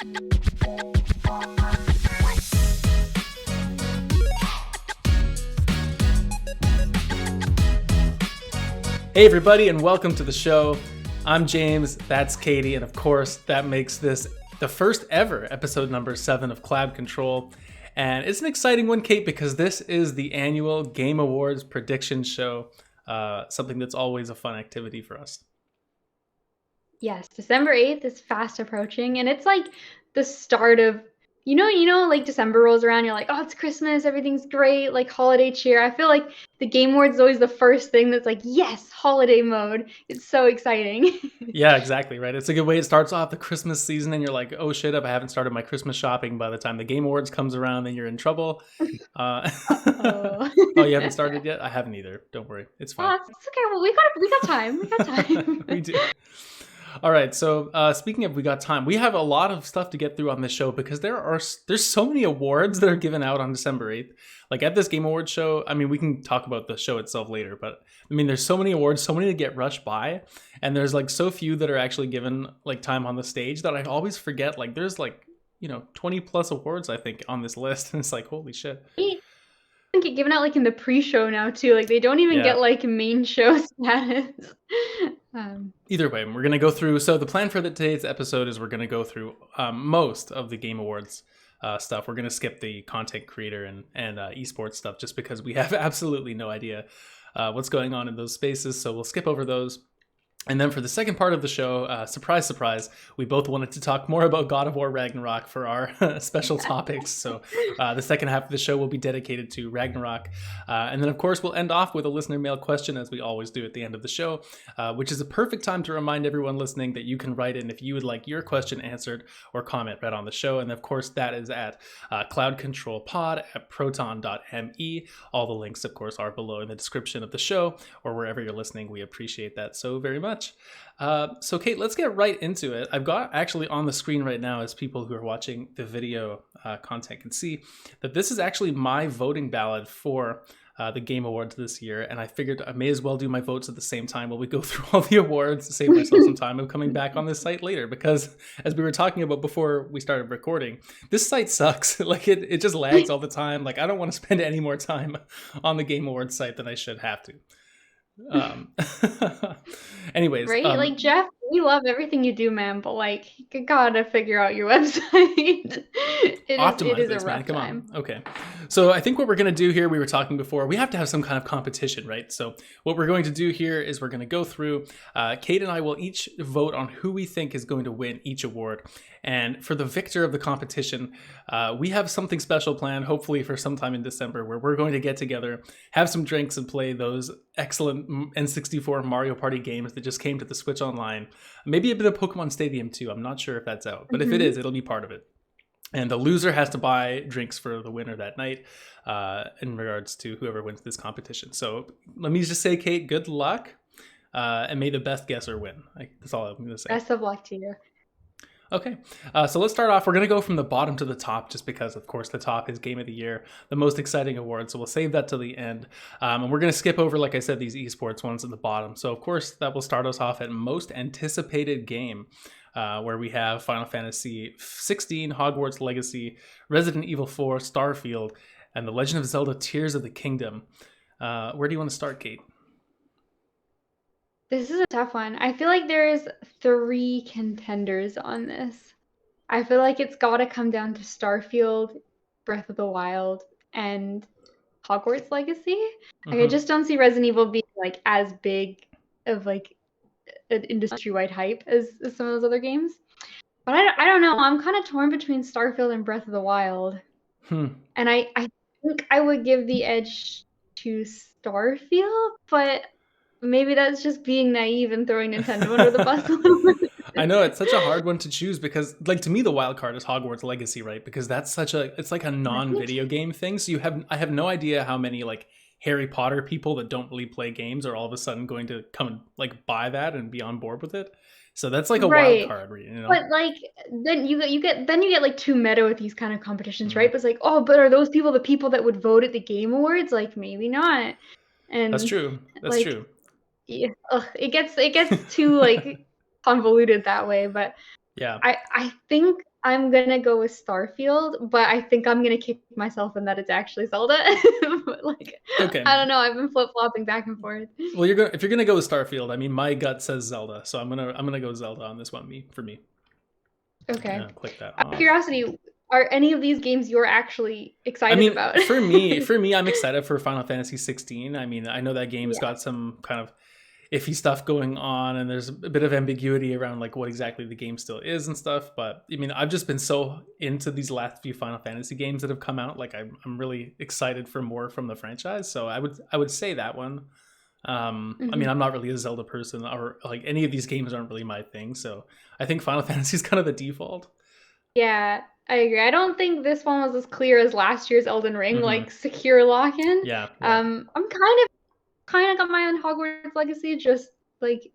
Hey everybody, and welcome to the show. I'm James, that's Katie, and of course that makes this the first ever episode number 7 of Cloud Control. And it's an exciting one, Kate, because this is the annual Game Awards prediction show, something that's always a fun activity for us. Yes, December 8th is fast approaching, and it's like the start of, like December rolls around, you're like, oh, it's Christmas, everything's great, like holiday cheer. I feel like the Game Awards is always the first thing that's like, yes, holiday mode. It's so exciting. Yeah, exactly, right? It's a good way. It starts off the Christmas season, and you're like, oh shit, if I haven't started my Christmas shopping by the time the Game Awards comes around, then you're in trouble. Oh. Oh, you haven't started yet? I haven't either. Don't worry. It's fine. It's okay. Well, we got time. We got time. We do. All right, so speaking of we got time, we have a lot of stuff to get through on this show because there's so many awards that are given out on December 8th. Like at this Game Awards show, I mean, we can talk about the show itself later, but I mean, there's so many awards, so many to get rushed by, and there's like so few that are actually given like time on the stage that I always forget. Like there's like 20 plus awards I think on this list, and it's like holy shit. They get given out like in the pre-show now too. Like they don't even get like main show status. Either way, we're going to go through. So the plan for today's episode is we're going to go through most of the Game Awards stuff. We're going to skip the content creator and esports stuff just because we have absolutely no idea what's going on in those spaces. So we'll skip over those. And then for the second part of the show, surprise, surprise, we both wanted to talk more about God of War Ragnarok for our special topics. So the second half of the show will be dedicated to Ragnarok. And then, of course, we'll end off with a listener mail question, as we always do at the end of the show, which is a perfect time to remind everyone listening that you can write in if you would like your question answered or comment read on the show. And, of course, that is at CloudControlPod at proton.me. All the links, of course, are below in the description of the show or wherever you're listening. We appreciate that so very much. So Kate, let's get right into it. I've got actually on the screen right now, as people who are watching the video content can see, that this is actually my voting ballot for the Game Awards this year, and I figured I may as well do my votes at the same time while we go through all the awards to save myself some time of coming back on this site later, because as we were talking about before we started recording, this site sucks. Like it just lags all the time. Like I don't want to spend any more time on the Game Awards site than I should have to. Anyways, right? Like Jeff, we love everything you do, man, but like you gotta figure out your website. It is a rough time. Okay, so I think what we're gonna do here, we were talking before, we have to have some kind of competition, right? So what we're going to do here is we're gonna go through. Kate and I will each vote on who we think is going to win each award, and for the victor of the competition, we have something special planned, hopefully for sometime in December, where we're going to get together, have some drinks, and play those excellent N64 Mario Party games that just came to the Switch Online. Maybe a bit of Pokemon Stadium too. I'm not sure if that's out, but if it is, it'll be part of it. And the loser has to buy drinks for the winner that night in regards to whoever wins this competition. So let me just say, Kate, good luck, and may the best guesser win. That's all I'm going to say. Best of luck to you. Okay, so let's start off. We're going to go from the bottom to the top just because, of course, the top is Game of the Year, the most exciting award. So we'll save that to the end. And we're going to skip over, like I said, these esports ones at the bottom. So, of course, that will start us off at most anticipated game, where we have Final Fantasy 16, Hogwarts Legacy, Resident Evil 4, Starfield, and The Legend of Zelda Tears of the Kingdom. Where do you want to start, Kate? This is a tough one. I feel like there's 3 contenders on this. I feel like it's got to come down to Starfield, Breath of the Wild, and Hogwarts Legacy. Like I just don't see Resident Evil being like as big of like an industry-wide hype as some of those other games. But I don't know. I'm kind of torn between Starfield and Breath of the Wild. And I think I would give the edge to Starfield, but maybe that's just being naive and throwing Nintendo under the bus a little bit. I know, it's such a hard one to choose because, like, to me, the wild card is Hogwarts Legacy, right? Because that's it's like a non-video game thing. So I have no idea how many, like, Harry Potter people that don't really play games are all of a sudden going to come and, like, buy that and be on board with it. So that's like a wild card, you know? But like then you get like too meta with these kind of competitions, right? But it's like, oh, but are those people the people that would vote at the Game Awards? Like maybe not. And that's true. That's like, true. Yeah, it gets too like convoluted that way. But yeah, I think I'm gonna go with Starfield, but I think I'm gonna kick myself in that it's actually Zelda. But like, Okay. I don't know. I've been flip-flopping back and forth. Well, if you're gonna go with Starfield, I mean, my gut says Zelda, so I'm gonna go Zelda on this one. For me. Okay. Click that Out of off. curiosity, are any of these games you're actually I excited mean, about? for me, I'm excited for Final Fantasy 16. I mean, I know that game's Yeah. got some kind of iffy stuff going on, and there's a bit of ambiguity around like what exactly the game still is and stuff. But I mean, I've just been so into these last few Final Fantasy games that have come out. Like, I'm really excited for more from the franchise. So I would say that one. I mean, Mhm. I'm not really a Zelda person, or like any of these games aren't really my thing. So I think Final Fantasy is kind of the default. Yeah, I agree. I don't think this one was as clear as last year's Elden Ring, Hmm. like secure lock-in. Yeah. I'm kind of got my own Hogwarts Legacy, just like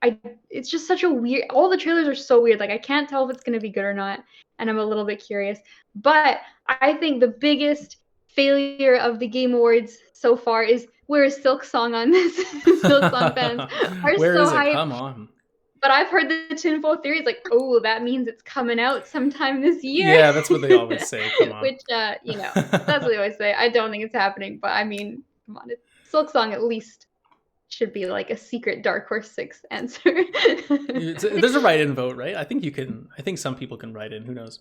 I it's just such a weird, all the trailers are so weird. Like I can't tell if it's gonna be good or not, and I'm a little bit curious. But I think the biggest failure of the Game Awards so far is where is Silk Song on this? Silk Song fans are Where so is it? hyped. Come on. But I've heard the tinfoil theories like, oh, that means it's coming out sometime this year. Yeah, that's what they always say. Come on. Which, that's what they always say. I don't think it's happening, but I mean, come on, Silk Song at least should be like a secret Dark Horse 6 answer. There's a write-in vote, right? I think you can. I think some people can write in. Who knows?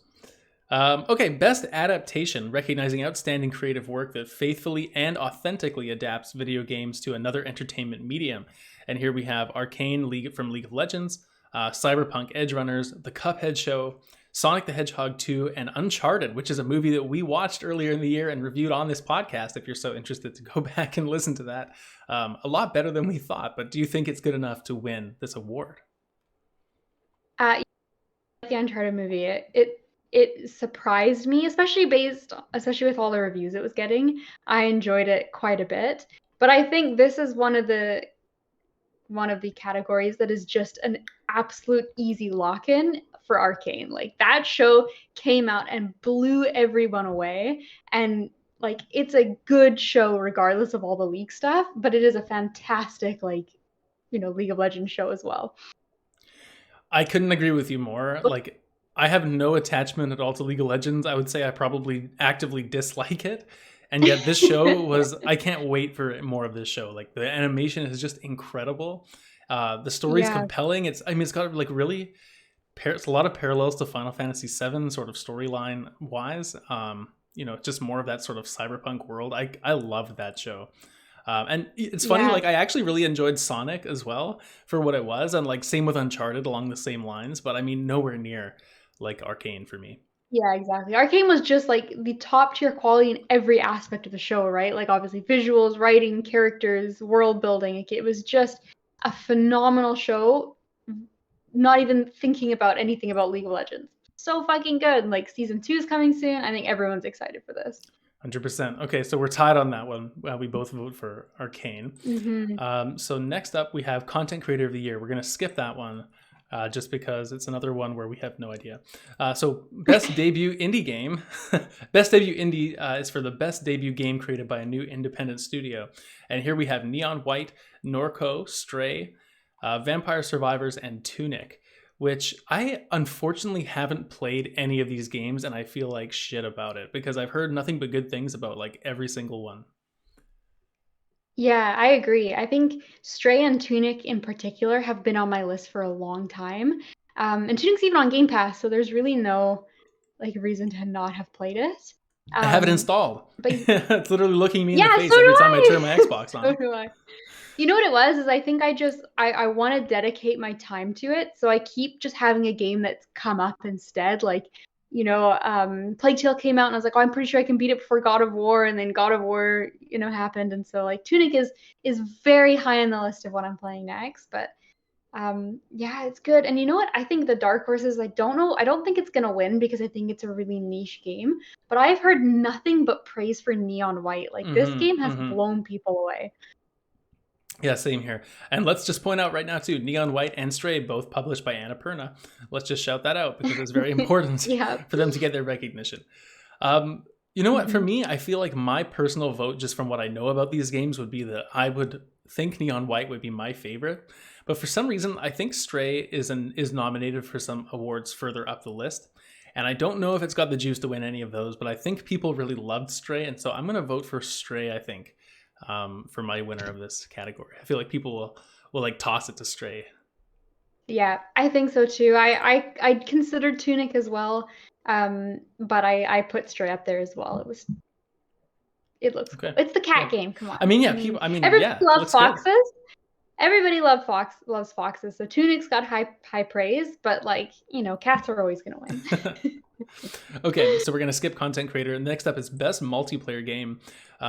Okay, best adaptation, recognizing outstanding creative work that faithfully and authentically adapts video games to another entertainment medium. And here we have Arcane from League of Legends, Cyberpunk Edge Runners, The Cuphead Show, Sonic the Hedgehog 2, and Uncharted, which is a movie that we watched earlier in the year and reviewed on this podcast. If you're so interested to go back and listen to that, a lot better than we thought. But do you think it's good enough to win this award? The Uncharted movie, it surprised me, especially with all the reviews it was getting. I enjoyed it quite a bit, but I think this is one of the categories that is just an absolute easy lock-in for Arcane. Like that show came out and blew everyone away, and like it's a good show regardless of all the leak stuff, but it is a fantastic League of Legends show as well. I couldn't agree with you more. Like, I have no attachment at all to League of Legends. I would say I probably actively dislike it. And yet this show was, I can't wait for more of this show. Like, the animation is just incredible. The story's Yeah. compelling. It's got like really, it's a lot of parallels to Final Fantasy VII sort of storyline wise. Just more of that sort of cyberpunk world. I love that show. And it's funny, Yeah. like I actually really enjoyed Sonic as well for what it was, and like same with Uncharted along the same lines, but I mean nowhere near like Arcane for me. Yeah, exactly. Arcane was just like the top tier quality in every aspect of the show, right? Like obviously visuals, writing, characters, world building. Like, it was just a phenomenal show. Not even thinking about anything about League of Legends. So fucking good. Like season 2 is coming soon. I think everyone's excited for this. 100%. Okay, so we're tied on that one. We both vote for Arcane. Mm-hmm. So next up, we have Content Creator of the Year. We're going to skip that one just because it's another one where we have no idea. So Best Debut Indie Game. Best Debut Indie is for the best debut game created by a new independent studio. And here we have Neon White, Norco, Stray, Vampire Survivors, and Tunic, which I unfortunately haven't played any of these games, and I feel like shit about it because I've heard nothing but good things about like every single one. Yeah, I agree. I think Stray and Tunic in particular have been on my list for a long time. And Tunic's even on Game Pass, so there's really no like reason to not have played it. I have it installed. But It's literally looking me in the yeah, so face every do time I turn I. my Xbox So on. do I. You know what it was? Is I think I want to dedicate my time to it. So I keep just having a game that's come up instead. Like, Plague Tale came out and I was like, oh, I'm pretty sure I can beat it before God of War, and then God of War, happened. And so like Tunic is very high on the list of what I'm playing next. But yeah, it's good. And you know what? I think the Dark Horses, I don't know. I don't think it's gonna win because I think it's a really niche game. But I've heard nothing but praise for Neon White. Like this game has blown people away. Yeah, same here. And let's just point out right now too, Neon White and Stray both published by Annapurna. Let's just shout that out because it's very important Yeah. for them to get their recognition. You know what? For me, I feel like my personal vote, just from what I know about these games, would be that I would think Neon White would be my favorite. But for some reason, I think Stray is nominated for some awards further up the list. And I don't know if it's got the juice to win any of those, but I think people really loved Stray, and so I'm going to vote for Stray, I think, for my winner of this category. I feel like people will like toss it to Stray. Yeah, I think so too. I considered Tunic as well, but I put Stray up there as well. It looks cool. Okay. It's the cat Yeah. game. Come on. I mean, yeah, people. I mean, Everybody yeah, it loves looks good. foxes. Everybody loves foxes. So Tunic's got high praise, but like, cats are always gonna win. Okay, so we're going to skip content creator. Next up is best multiplayer game,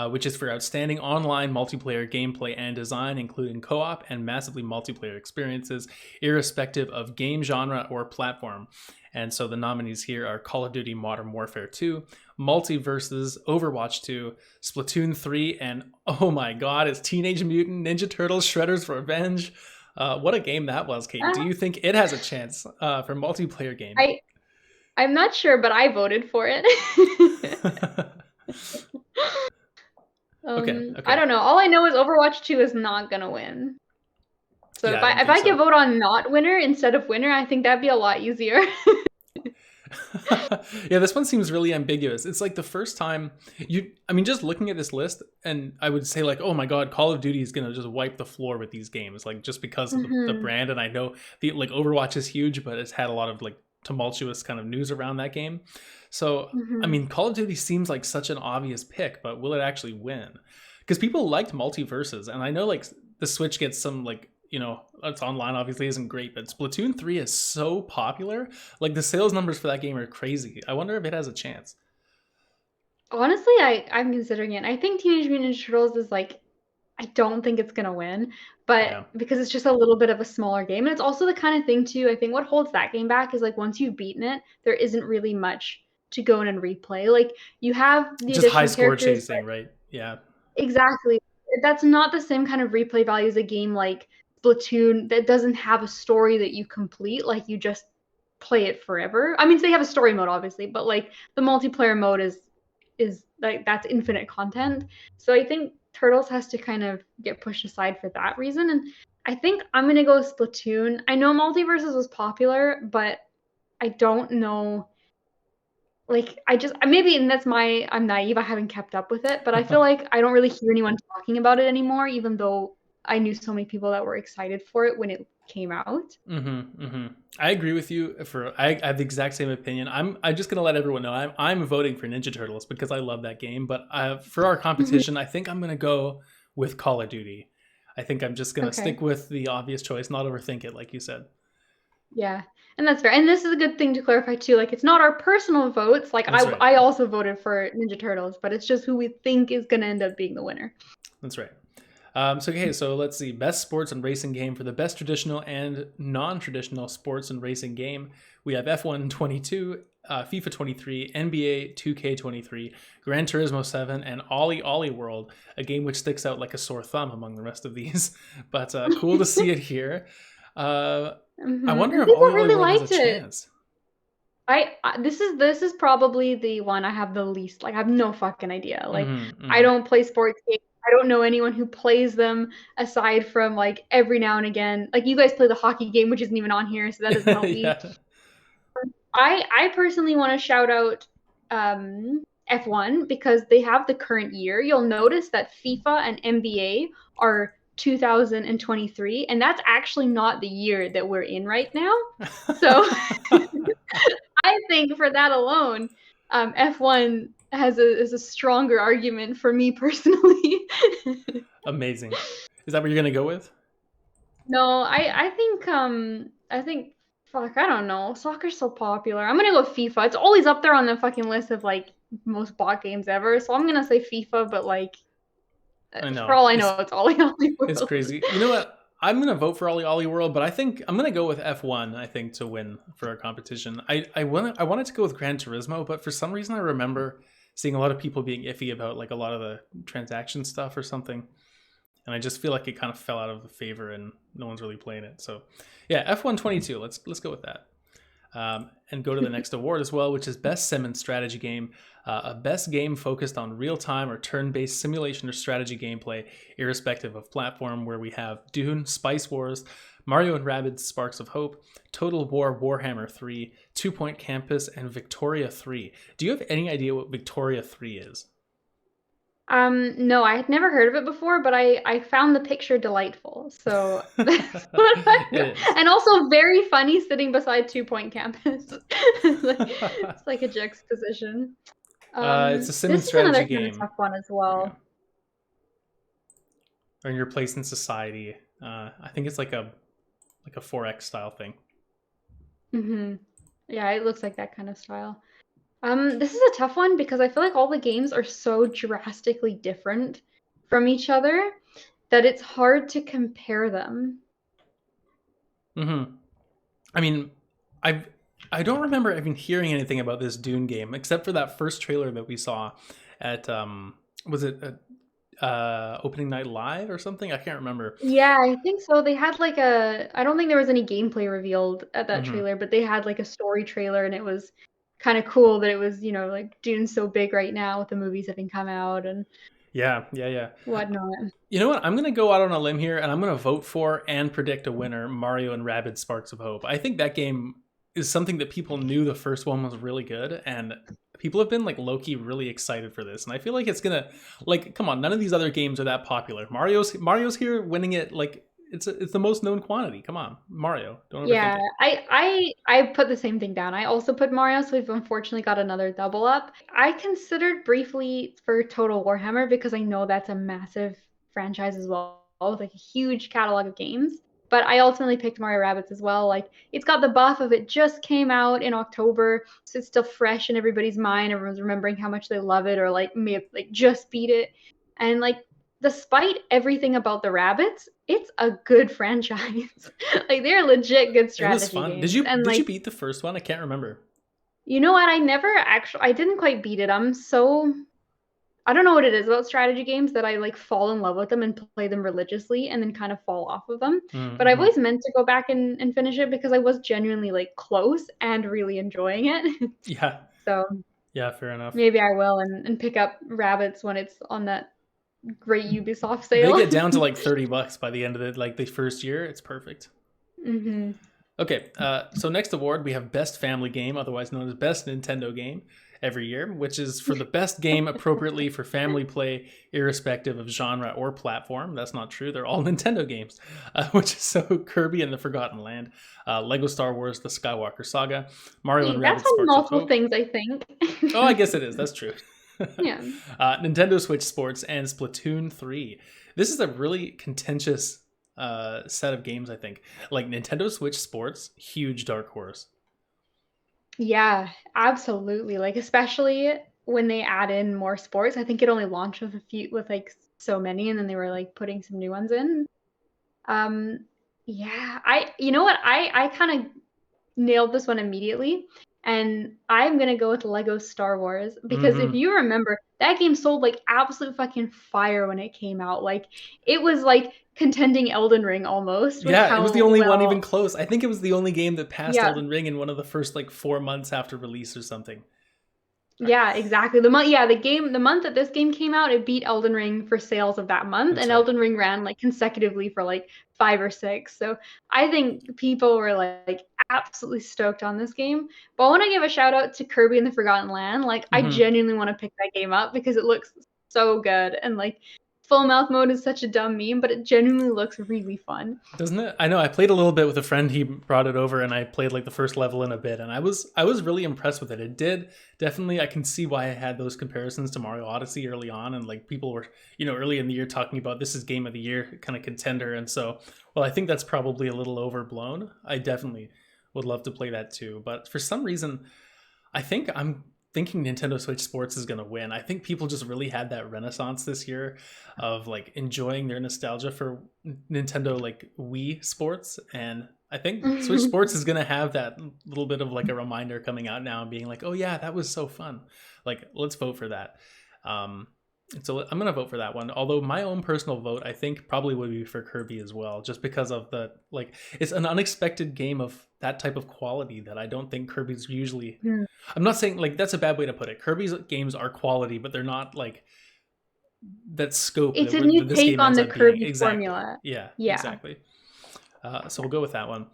which is for outstanding online multiplayer gameplay and design, including co-op and massively multiplayer experiences, irrespective of game genre or platform. And so the nominees here are Call of Duty Modern Warfare 2, Multiverses, Overwatch 2, Splatoon 3, and oh my god, it's Teenage Mutant Ninja Turtles Shredder's Revenge. What a game that was, Kate. Do you think it has a chance for multiplayer game? I'm not sure, but I voted for it. Okay. I don't know. All I know is Overwatch 2 is not gonna win. So Yeah, if I could vote on not winner instead of winner, I think that'd be a lot easier. Yeah, this one seems really ambiguous. It's like the first time just looking at this list, and I would say like, oh my god, Call of Duty is gonna just wipe the floor with these games, like just because of the brand. And I know the like Overwatch is huge, but it's had a lot of like tumultuous kind of news around that game. So I mean, Call of Duty seems like such an obvious pick, but will it actually win? Because people liked Multiverses, and I know like the Switch gets some like, it's online obviously isn't great, but Splatoon 3 is so popular. Like the sales numbers for that game are crazy. I wonder if it has a chance. Honestly, I'm considering it. I think Teenage Mutant Ninja Turtles is like, I don't think it's gonna win, but because it's just a little bit of a smaller game. And it's also the kind of thing too, I think what holds that game back is like once you've beaten it, there isn't really much to go in and replay. Like you have the just high additional score characters, chasing, right? Yeah. Exactly. That's not the same kind of replay value as a game like Splatoon that doesn't have a story that you complete. Like you just play it forever. I mean, they have a story mode obviously, but like the multiplayer mode is like that's infinite content. So I think Turtles has to kind of get pushed aside for that reason. And I think I'm gonna go with Splatoon. I know Multiverses was popular, but I don't know. Like I just maybe, and I'm naive. I haven't kept up with it, but I feel like I don't really hear anyone talking about it anymore, even though I knew so many people that were excited for it when it came out. I agree with you. I have the exact same opinion. I'm just gonna let everyone know I'm voting for Ninja Turtles because I love that game. But for our competition, I think I'm gonna go with Call of Duty. I think I'm just gonna stick with the obvious choice, not overthink it, like you said. Yeah, and that's fair. And this is a good thing to clarify too. Like it's not our personal votes. Like That's right. I also voted for Ninja Turtles, but it's just who we think is gonna end up being the winner. That's right. So let's see. Best sports and racing game. For the best traditional and non-traditional sports and racing game, we have F1 22, FIFA 23, NBA 2K23, Gran Turismo 7, and Ollie Ollie World, a game which sticks out like a sore thumb among the rest of these. But cool to see it here. I wonder if Ollie Ollie World has a chance. This is probably the one I have the least. Like I have no fucking idea. Like I don't play sports games. I don't know anyone who plays them aside from like every now and again. Like you guys play the hockey game, which isn't even on here, so that doesn't help me. I personally want to shout out F1 because they have the current year. You'll notice that FIFA and NBA are 2023, and that's actually not the year that we're in right now. So I think for that alone, F1 is a stronger argument for me personally. Amazing. Is that what you're gonna go with? No, I think fuck, I don't know. Soccer's so popular. I'm gonna go FIFA. It's always up there on the fucking list of like most bought games ever. So I'm gonna say FIFA, but like I know. For all I know, it's Ollie Ollie World. It's crazy. You know what? I'm gonna vote for Ollie Ollie World, but I think I'm gonna go with F1. I think to win for our competition. I wanted to go with Gran Turismo, but for some reason I remember seeing a lot of people being iffy about like a lot of the transaction stuff or something, and I just feel like it kind of fell out of favor and no one's really playing it. So yeah, F1 22. Let's go with that. And go to the next award as well, which is Best Sim and Strategy Game. A best game focused on real-time or turn-based simulation or strategy gameplay, irrespective of platform, where we have Dune, Spice Wars, Mario and Rabbids Sparks of Hope, Total War Warhammer 3, 2 Point Campus, and Victoria 3. Do you have any idea what Victoria 3 is? No, I had never heard of it before, but I found the picture delightful. So that's what I It got. is. And also very funny sitting beside 2 Point Campus. It's like a juxtaposition. It's a sim and This is strategy another kind of game. tough one as There you go. well. Earn your place in society. I think it's like a 4X style thing. Yeah, it looks like that kind of style. This is a tough one because I feel like all the games are so drastically different from each other that it's hard to compare them. I mean, I don't remember even hearing anything about this Dune game except for that first trailer that we saw at was it opening night live or something? I can't remember. Yeah, I think so. They had like I don't think there was any gameplay revealed at that Mm-hmm. trailer, but they had like a story trailer and it was kind of cool that it was, like Dune's so big right now with the movies having come out and Yeah. whatnot. You know what? I'm going to go out on a limb here and I'm going to vote for and predict a winner, Mario and Rabbids Sparks of Hope. I think that game is something that people knew the first one was really good, and people have been like low-key really excited for this. And I feel like it's going to, like, come on, none of these other games are that popular. Mario's here winning it like it's the most known quantity. Come on, Mario. Don't overthink Yeah, it. I put the same thing down. I also put Mario, so we've unfortunately got another double up. I considered briefly for Total Warhammer because I know that's a massive franchise as well, with like a huge catalog of games. But I ultimately picked Mario Rabbids as well. Like it's got the buff of it just came out in October, so it's still fresh in everybody's mind. Everyone's remembering how much they love it or like may have like just beat it. And like despite everything about the rabbits, it's a good franchise. Like they're legit good It was strategy fun. Did games. you And did you like, beat the first one? I can't remember. you know what? I didn't quite beat it. I don't know what it is about strategy games that I like fall in love with them and play them religiously and then kind of fall off of them. But I've Mm-hmm. always meant to go back and finish it because I was genuinely like close and really enjoying it. Yeah. So Yeah, fair enough. maybe I will and pick up Rabbits when it's on that great Ubisoft They sale. get down to like $30 by the end of it, like the first year. It's perfect. hmm Okay, so next award we have Best Family Game, otherwise known as Best Nintendo Game, every year, which is for the best game appropriately for family play, irrespective of genre or platform. That's not true; they're all Nintendo games, which is so Kirby and the Forgotten Land, Lego Star Wars: The Skywalker Saga, Mario and Hey, that's Rabbids on Sparks of multiple Hope. things, I think. Oh, I guess it is. That's true. Yeah. Nintendo Switch Sports and Splatoon 3. This is a really contentious set of games, I think. Like Nintendo Switch Sports, huge dark horse. Yeah, absolutely. Like especially when they add in more sports. I think it only launched with like so many and then they were like putting some new ones in. Um yeah, you know what? I kind of nailed this one immediately. And I'm gonna go with Lego Star Wars because if Mm-hmm. you remember, that game sold like absolute fucking fire when it came out. Like it was like contending Elden Ring almost with Yeah, it was the how only one even well. close. I think it was the only game that passed Yeah, Elden Ring in one of the first like 4 months after release or something. yeah, exactly. The month that this game came out, it beat Elden Ring for sales of that month, That's and right. Elden Ring ran like consecutively for like 5 or 6. So I think people were like absolutely stoked on this game. But I want to give a shout out to Kirby and the Forgotten Land. Like I Mm-hmm. genuinely want to pick that game up because it looks so good, and like full mouth mode is such a dumb meme, but it genuinely looks really fun. Doesn't it? I know. I played a little bit with a friend. He brought it over, and I played like the first level in a bit, and I was really impressed with it. It did definitely. I can see why I had those comparisons to Mario Odyssey early on, and like people were, early in the year talking about this is game of the year kind of contender, and so well, I think that's probably a little overblown. I definitely would love to play that too, but for some reason, I think I'm thinking Nintendo Switch Sports is going to win. I think people just really had that renaissance this year of like enjoying their nostalgia for Nintendo like Wii Sports, and I think Switch Sports is going to have that little bit of like a reminder coming out now and being like, "Oh yeah, that was so fun." Like, let's vote for that. Um so I'm going to vote for that one. Although my own personal vote, I think probably would be for Kirby as well, just because of the like it's an unexpected game of that type of quality that I don't think Kirby's usually. I'm not saying like that's a bad way to put it. Kirby's games are quality, but they're not like that scope It's that, a new that this take game on ends the up being. Kirby Exactly. formula. Yeah, Yeah. exactly. So we'll go with that one.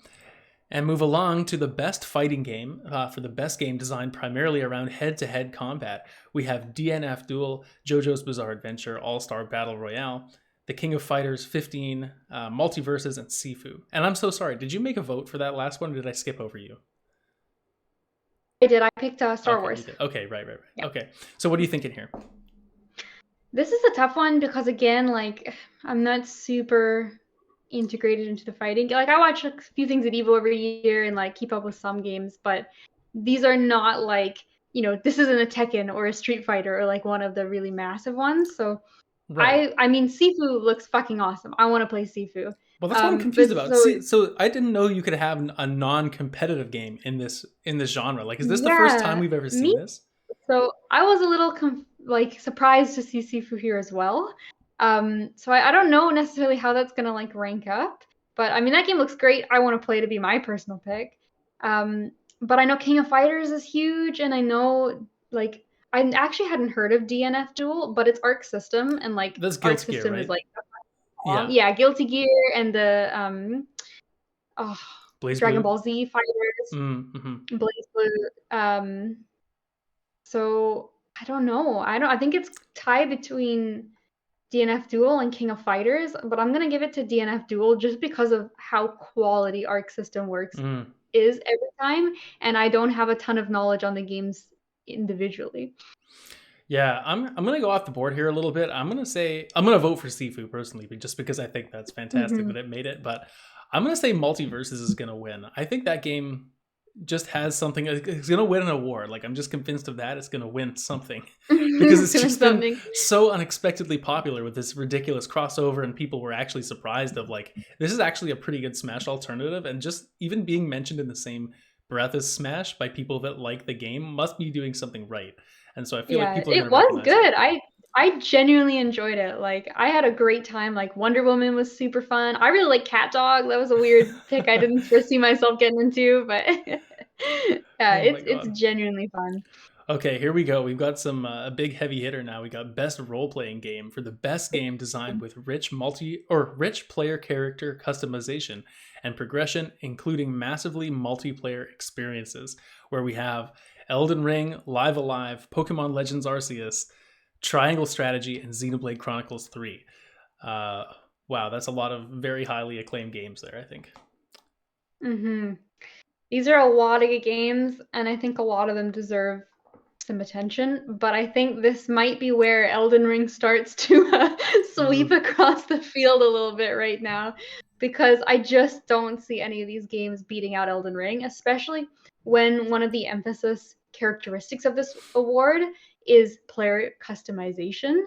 And move along to the best fighting game. For the best game designed primarily around head-to-head combat, we have DNF Duel, JoJo's Bizarre Adventure, All-Star Battle Royale, The King of Fighters 15, Multiverses, and Sifu. And I'm so sorry, did you make a vote for that last one, or did I skip over you? I did. I picked Star Okay, Wars. you did. Okay, right. Yeah. Okay, so what are you thinking here? This is a tough one because, again, like, I'm not super integrated into the fighting. Like, I watch a few things at Evo every year and like keep up with some games, but these are not like, this isn't a Tekken or a Street Fighter or like one of the really massive ones. So Right. I mean, Sifu looks fucking awesome. I want to play Sifu. Well, that's what I'm But confused about. so See, so I didn't know you could have a non-competitive game in this genre. Like, is this the first time yeah, we've ever seen me. this? So I was a little surprised to see Sifu here as well. So I don't know necessarily how that's gonna like rank up, but I mean that game looks great. I want to play to be my personal pick. But I know King of Fighters is huge, and I know like I actually hadn't heard of DNF Duel, but it's Arc System, and like That's Arc Guilty Gear, System is right? like Yeah. yeah, Guilty Gear and the oh, Blaze Dragon Blue. Ball Z fighters, Mm-hmm. Blaze Blue. So I don't know. I think it's tied between DNF Duel and King of Fighters, but I'm gonna give it to DNF Duel just because of how quality Arc System Works Mm. is every time, and I don't have a ton of knowledge on the games individually. Yeah, I'm gonna go off the board here a little bit. I'm gonna vote for Sifu personally, but just because I think that's fantastic Mm-hmm. that it made it. But I'm gonna say Multiverses is gonna win. I think that game just has something. It's gonna win an award. Like, I'm just convinced of that. It's gonna win something because it's Doing just been something. so unexpectedly popular with this ridiculous crossover, and people were actually surprised of like, this is actually a pretty good Smash alternative, and just even being mentioned in the same breath as Smash by people that like the game must be doing something right. And so I feel like Yeah, people are going it to was recognize good. that. I genuinely enjoyed it. Like I had a great time. Like Wonder Woman was super fun. I really like Cat Dog. That was a weird pick I didn't foresee myself getting into, but yeah, Oh my it's god. genuinely fun. Okay, here we go. We've got some a big heavy hitter now. We got best role playing game for the best game designed with rich player character customization and progression, including massively multiplayer experiences. Where we have Elden Ring, Live Alive, Pokemon Legends Arceus, Triangle Strategy, and Xenoblade Chronicles 3. Uh, wow, that's a lot of very highly acclaimed games there, I think. Mm-hmm. These are a lot of good games, and I think a lot of them deserve some attention. But I think this might be where Elden Ring starts to sweep Mm, across the field a little bit right now, because I just don't see any of these games beating out Elden Ring, especially when one of the emphasis characteristics of this award is player customization.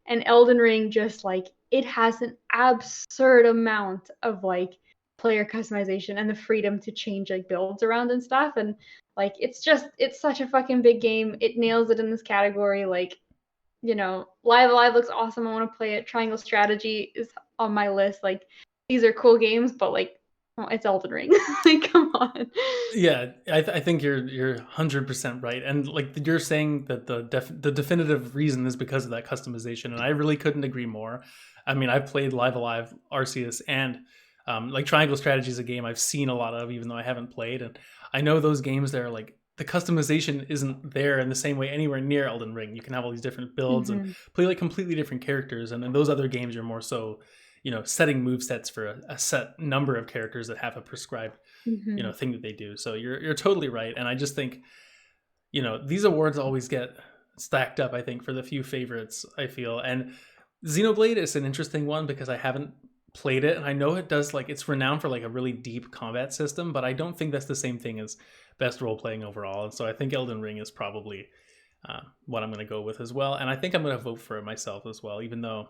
And Elden Ring just like it has an absurd amount of like player customization and the freedom to change like builds around and stuff, and like it's such a fucking big game. It nails it in this category. Like, Live Alive looks awesome. I want to play it. Triangle Strategy is on my list. Like, these are cool games, but like, it's Elden Ring. Like, come on. yeah, I think you're 100% right, and like you're saying that the definitive reason is because of that customization, and I really couldn't agree more. I mean, I've played Live Alive, Arceus, and like Triangle Strategy is a game I've seen a lot of, even though I haven't played, and I know those games there like the customization isn't there in the same way anywhere near Elden Ring. You can have all these different builds and Mm-hmm. play like completely different characters, and in those other games you're more so setting move sets for a set number of characters that have a prescribed Mm-hmm. thing that they do. So you're totally right, and I just think these awards always get stacked up. I think for the few favorites I feel, and Xenoblade is an interesting one because I haven't played it, and I know it does like it's renowned for like a really deep combat system, but I don't think that's the same thing as best role playing overall. And so I think Elden Ring is probably what I'm going to go with as well, and I think I'm going to vote for it myself as well, even though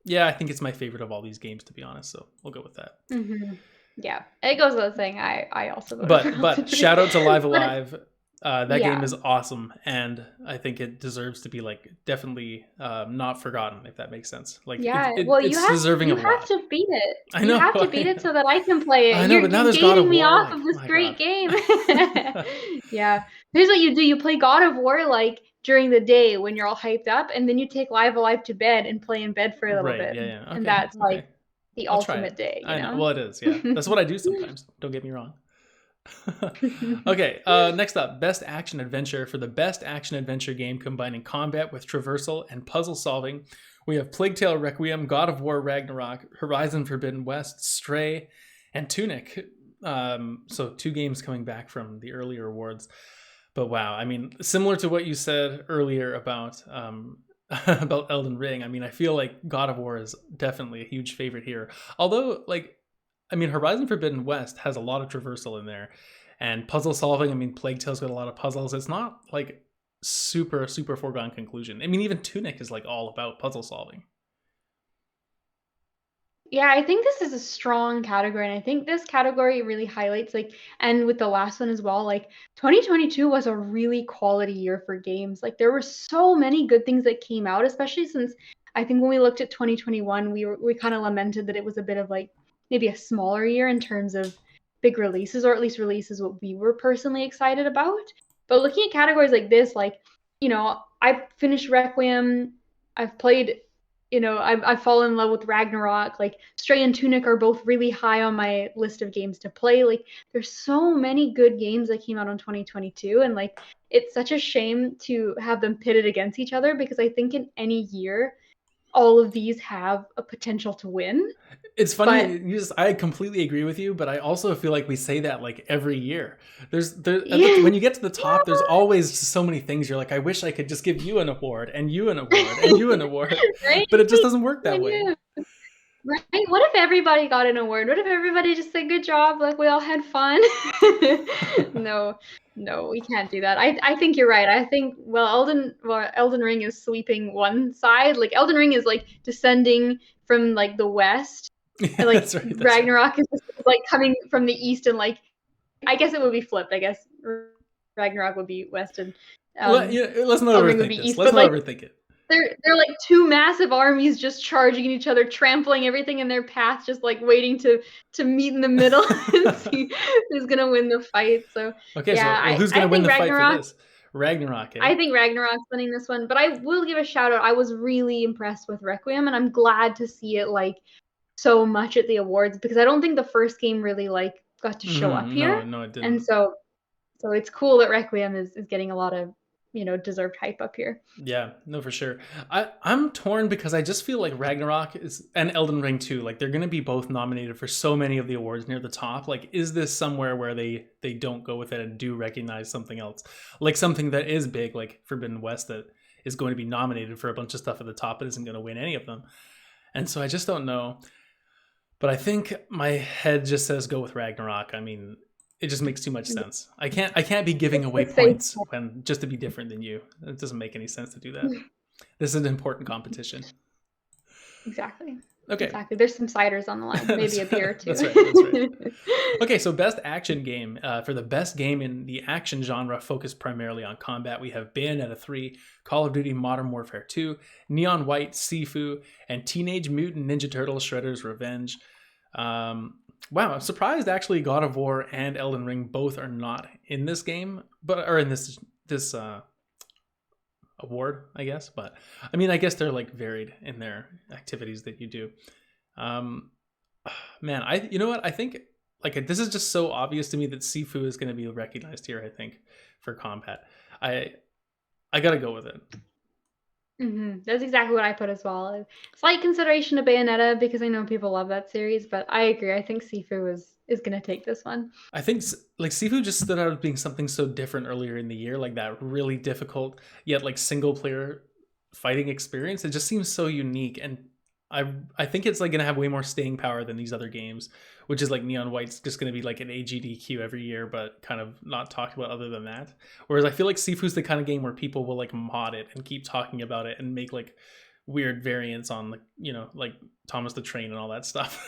yeah, I think it's my favorite of all these games, to be honest. So we'll go with that. Mm-hmm. Yeah, it goes without saying. I also voted for Elden But Ring. shout out to Live But it, Alive. That game yeah, is awesome, and I think it deserves to be like definitely not forgotten, if that makes sense. Like yeah. Well, it's deserving you of a have lot. to beat it. I You know, have to beat I it know, so that I can play I it. know. You're But now you're there's God of gating me War. off Like, of this my great God. game. Yeah. Here's what you do. You play God of War like during the day when you're all hyped up, and then you take Live Alive to bed and play in bed for a little Right? bit. Yeah, yeah. And Okay, that's like okay. the I'll try it. ultimate day, you I know. know? Well, it is. Yeah, that's what I do sometimes. Don't get me wrong. Okay, next up, best action adventure. For the best action adventure game combining combat with traversal and puzzle solving, we have Plague Tale Requiem, God of War Ragnarok, Horizon Forbidden West, Stray, and Tunic. So 2 games coming back from the earlier awards. But wow, I mean, similar to what you said earlier about about Elden Ring, I mean, I feel like God of War is definitely a huge favorite here. Although, like, I mean, Horizon Forbidden West has a lot of traversal in there, and puzzle solving. I mean, Plague Tale's got a lot of puzzles. It's not like super foregone conclusion. I mean, even Tunic is like all about puzzle solving. Yeah, I think this is a strong category, and I think this category really highlights like, and with the last one as well, like 2022 was a really quality year for games. Like there were so many good things that came out, especially since I think when we looked at 2021, we kind of lamented that it was a bit of like maybe a smaller year in terms of big releases, or at least releases what we were personally excited about. But looking at categories like this, like, I finished Requiem, I've played, I've fallen in love with Ragnarok. Like Stray and Tunic are both really high on my list of games to play. Like there's so many good games that came out in 2022, and like it's such a shame to have them pitted against each other, because I think in any year all of these have a potential to win. It's funny. But I completely agree with you, but I also feel like we say that like every year. yeah, When you get to the top, there's always so many things. You're like, I wish I could just give you an award and you an award and you an award, right? but it just doesn't work I that way. know. Right? What if everybody got an award? What if everybody just said good job, like we all had fun? No, no, we can't do that. I think you're right. I think Elden Ring is sweeping one side. Like Elden Ring is like descending from like the west, Yeah, and like that's right. That's right. Ragnarok is just, like coming from the east, and like I guess it would be flipped. I guess Ragnarok would be west, and Let's not Elden Ring would overthink be this. east. Let's But not like overthink it. they're like two massive armies just charging each other, trampling everything in their path, just like waiting to meet in the middle and see who's gonna win the fight. So Okay, yeah, so well, who's I gonna win think the fight for Ragnarok. this? Ragnarok, eh? I think Ragnarok's winning this one, but I will give a shout out. I was really impressed with Requiem, and I'm glad to see it like so much at the awards, because I don't think the first game really like got to show up No, here, no, it and didn't. so it's cool that Requiem is getting a lot of deserved hype up here. Yeah, no, for sure. I'm torn because I just feel like Ragnarok is and Elden Ring too. Like they're gonna be both nominated for so many of the awards near the top. Like, is this somewhere where they don't go with it and do recognize something else, like something that is big, like Forbidden West, that is going to be nominated for a bunch of stuff at the top, but isn't going to win any of them. And so I just don't know. But I think my head just says go with Ragnarok. I mean, it just makes too much sense. I can't be giving away It's safe. points when just to be different than you. It doesn't make any sense to do that. This is an important competition. Exactly. Okay. Exactly. There's some ciders on the line, maybe a beer or two. That's right. That's right. Okay, so best action game. For the best game in the action genre focused primarily on combat, we have Bayonetta 3, Call of Duty Modern Warfare 2, Neon White, Sifu, and Teenage Mutant Ninja Turtles Shredder's Revenge. Wow, I'm surprised actually God of War and Elden Ring both are not in this game, but are in this award, I guess. But I mean, I guess they're like varied in their activities that you do. Um, Man, you know what? I think like this is just so obvious to me that Sifu is going to be recognized here. I think for combat, I gotta go with it. That's exactly what I put as well. Slight consideration to Bayonetta, because I know people love that series, but I agree. I think Sifu is going to take this one. I think like Sifu just stood out as being something so different earlier in the year, like that really difficult yet like single player fighting experience. It just seems so unique, and I think it's like gonna have way more staying power than these other games, which is like Neon White's just gonna be like an AGDQ every year, but kind of not talked about other than that. Whereas I feel like Sifu's the kind of game where people will like mod it and keep talking about it and make like weird variants on like like Thomas the Train and all that stuff.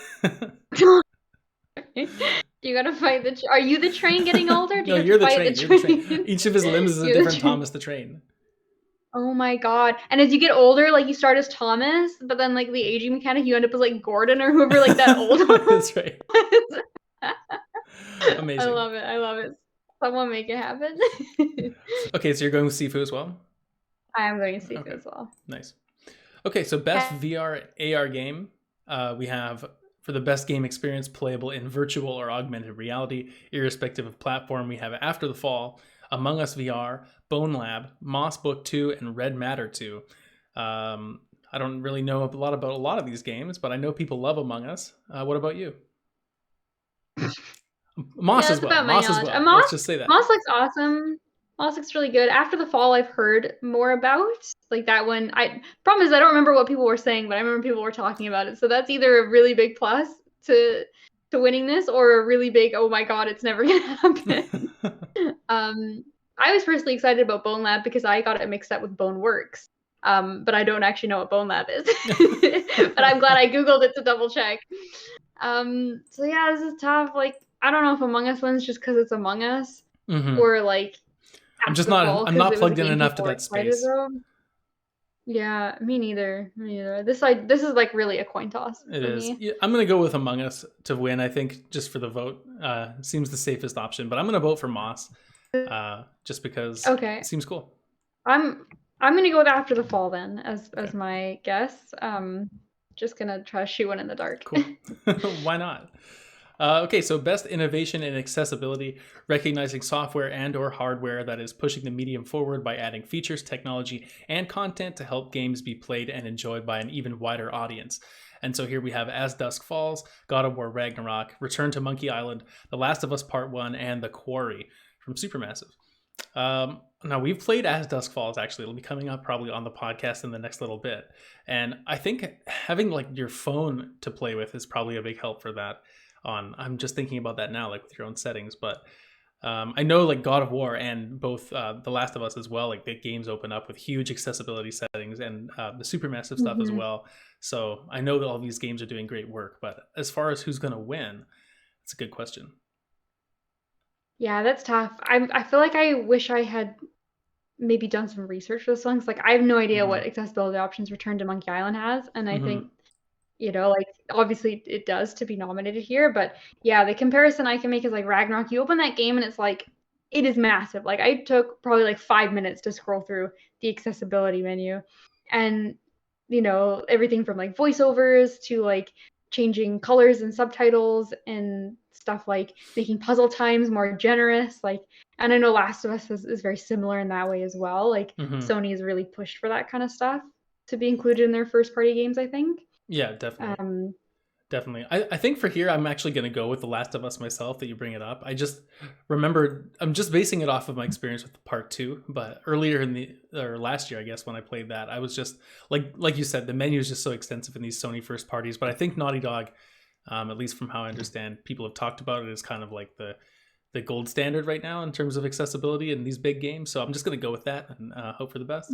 You gotta fight the. Are you the train getting older? Do No, you have you're to the fight train. the You're the train. train? Each of his limbs is a You're the different train. Thomas the Train. Oh my god! And as you get older, like you start as Thomas, but then like the aging mechanic, you end up as like Gordon or whoever, like that old one. That's right. I Amazing. love it. I love it. Someone make it happen. Okay, so you're going with Sifu as well? I am going to Sifu Okay, as well. nice. Okay, so best VR AR game, we have For the best game experience playable in virtual or augmented reality, irrespective of platform, we have After the Fall, Among Us VR, Bone Lab, Moss Book 2, and Red Matter 2. I don't really know a lot about a lot of these games, but I know people love Among Us. What about you? Moss Yeah, as that's well. about my Moss as knowledge. well. Let's just say that. Moss looks awesome. Moss looks really good. After the Fall, I've heard more about. Like that one. Problem is I don't remember what people were saying, but I remember people were talking about it. So that's either a really big plus to winning this, or a really big, oh my god, it's never gonna happen. I was personally excited about Bone Lab because I got it mixed up with Bone Works. But I don't actually know what Bone Lab is. But I'm glad I googled it to double check. So yeah, this is tough. Like, I don't know if Among Us wins just because it's Among Us, or like After the Fall I'm because not it was a plugged in game enough to people were that excited space. about. Yeah, me neither. Me neither. This is like really a coin toss It for is. me. Yeah, I'm going to go with Among Us to win, I think, just for the vote. Seems the safest option, but I'm going to vote for Moss just because Okay, it seems cool. I'm gonna go with After the Fall then as my guess. Just gonna try to shoot one in the dark. Cool. Why not? Okay, so best innovation in accessibility, recognizing software and or hardware that is pushing the medium forward by adding features, technology, and content to help games be played and enjoyed by an even wider audience. And so here we have As Dusk Falls, God of War Ragnarok, Return to Monkey Island, The Last of Us Part 1, and The Quarry from Supermassive. Now we've played As Dusk Falls. Actually, it'll be coming up probably on the podcast in the next little bit. And I think having like your phone to play with is probably a big help for that. I'm just thinking about that now, like with your own settings. But I know like God of War and both The Last of Us as well. Like the games open up with huge accessibility settings and the Supermassive stuff as well. So I know that all these games are doing great work. But as far as who's going to win, it's a good question. Yeah, that's tough. I feel like I wish I had maybe done some research for this one. 'Cause, like, I have no idea what accessibility options Return to Monkey Island has, and I think, like, obviously it does to be nominated here, but yeah, the comparison I can make is like Ragnarok. You open that game and it's like it is massive. Like, I took probably like 5 minutes to scroll through the accessibility menu, and everything from like voiceovers to like changing colors and subtitles and stuff, like making puzzle times more generous. Like, and I know Last of Us is very similar in that way as well. Like, Sony has really pushed for that kind of stuff to be included in their first party games, I think. Yeah, definitely. Definitely. I think for here, I'm actually going to go with The Last of Us myself that you bring it up. I just remembered, I'm just basing it off of my experience with part 2, but earlier or last year, I guess, when I played that, I was just, like you said, the menu is just so extensive in these Sony first parties, but I think Naughty Dog, at least from how I understand, people have talked about it as kind of like the gold standard right now in terms of accessibility in these big games. So I'm just going to go with that and hope for the best.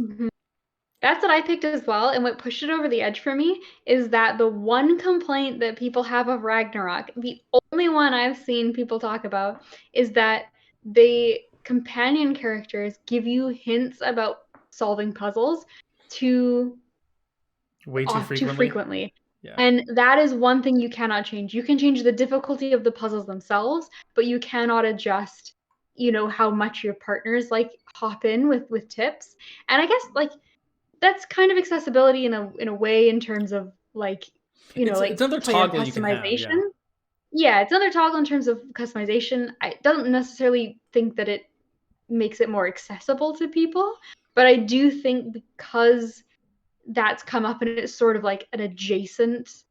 That's what I picked as well. And what pushed it over the edge for me is that the one complaint that people have of Ragnarok, the only one I've seen people talk about, is that the companion characters give you hints about solving puzzles too frequently. Yeah. And that is one thing you cannot change. You can change the difficulty of the puzzles themselves, but you cannot adjust, how much your partners like hop in with tips. And I guess like that's kind of accessibility in a way, in terms of like, it's another toggle you can have. Yeah, it's another toggle in terms of customization. I don't necessarily think that it makes it more accessible to people, but I do think because that's come up and it's sort of like an adjacent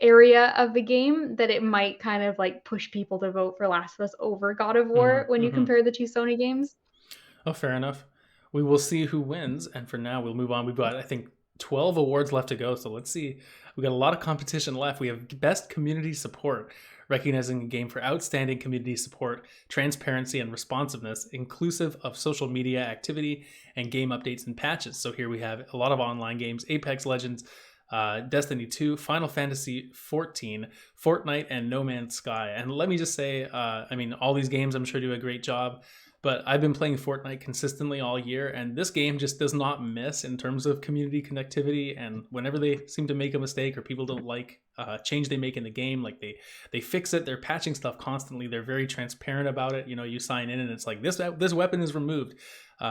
area of the game, that it might kind of like push people to vote for Last of Us over God of War when you compare the two Sony games. Oh, fair enough. We will see who wins, and for now we'll move on. We've got, I think, 12 awards left to go, so let's see. We got a lot of competition left. We have Best Community Support, recognizing a game for outstanding community support, transparency, and responsiveness, inclusive of social media activity and game updates and patches. So here we have a lot of online games: Apex Legends, Destiny 2, Final Fantasy 14, Fortnite, and No Man's Sky. And let me just say, all these games I'm sure do a great job, but I've been playing Fortnite consistently all year, and this game just does not miss in terms of community connectivity. And whenever they seem to make a mistake or people don't like change they make in the game, like they fix it. They're patching stuff constantly. They're very transparent about it. You sign in and it's like this weapon is removed.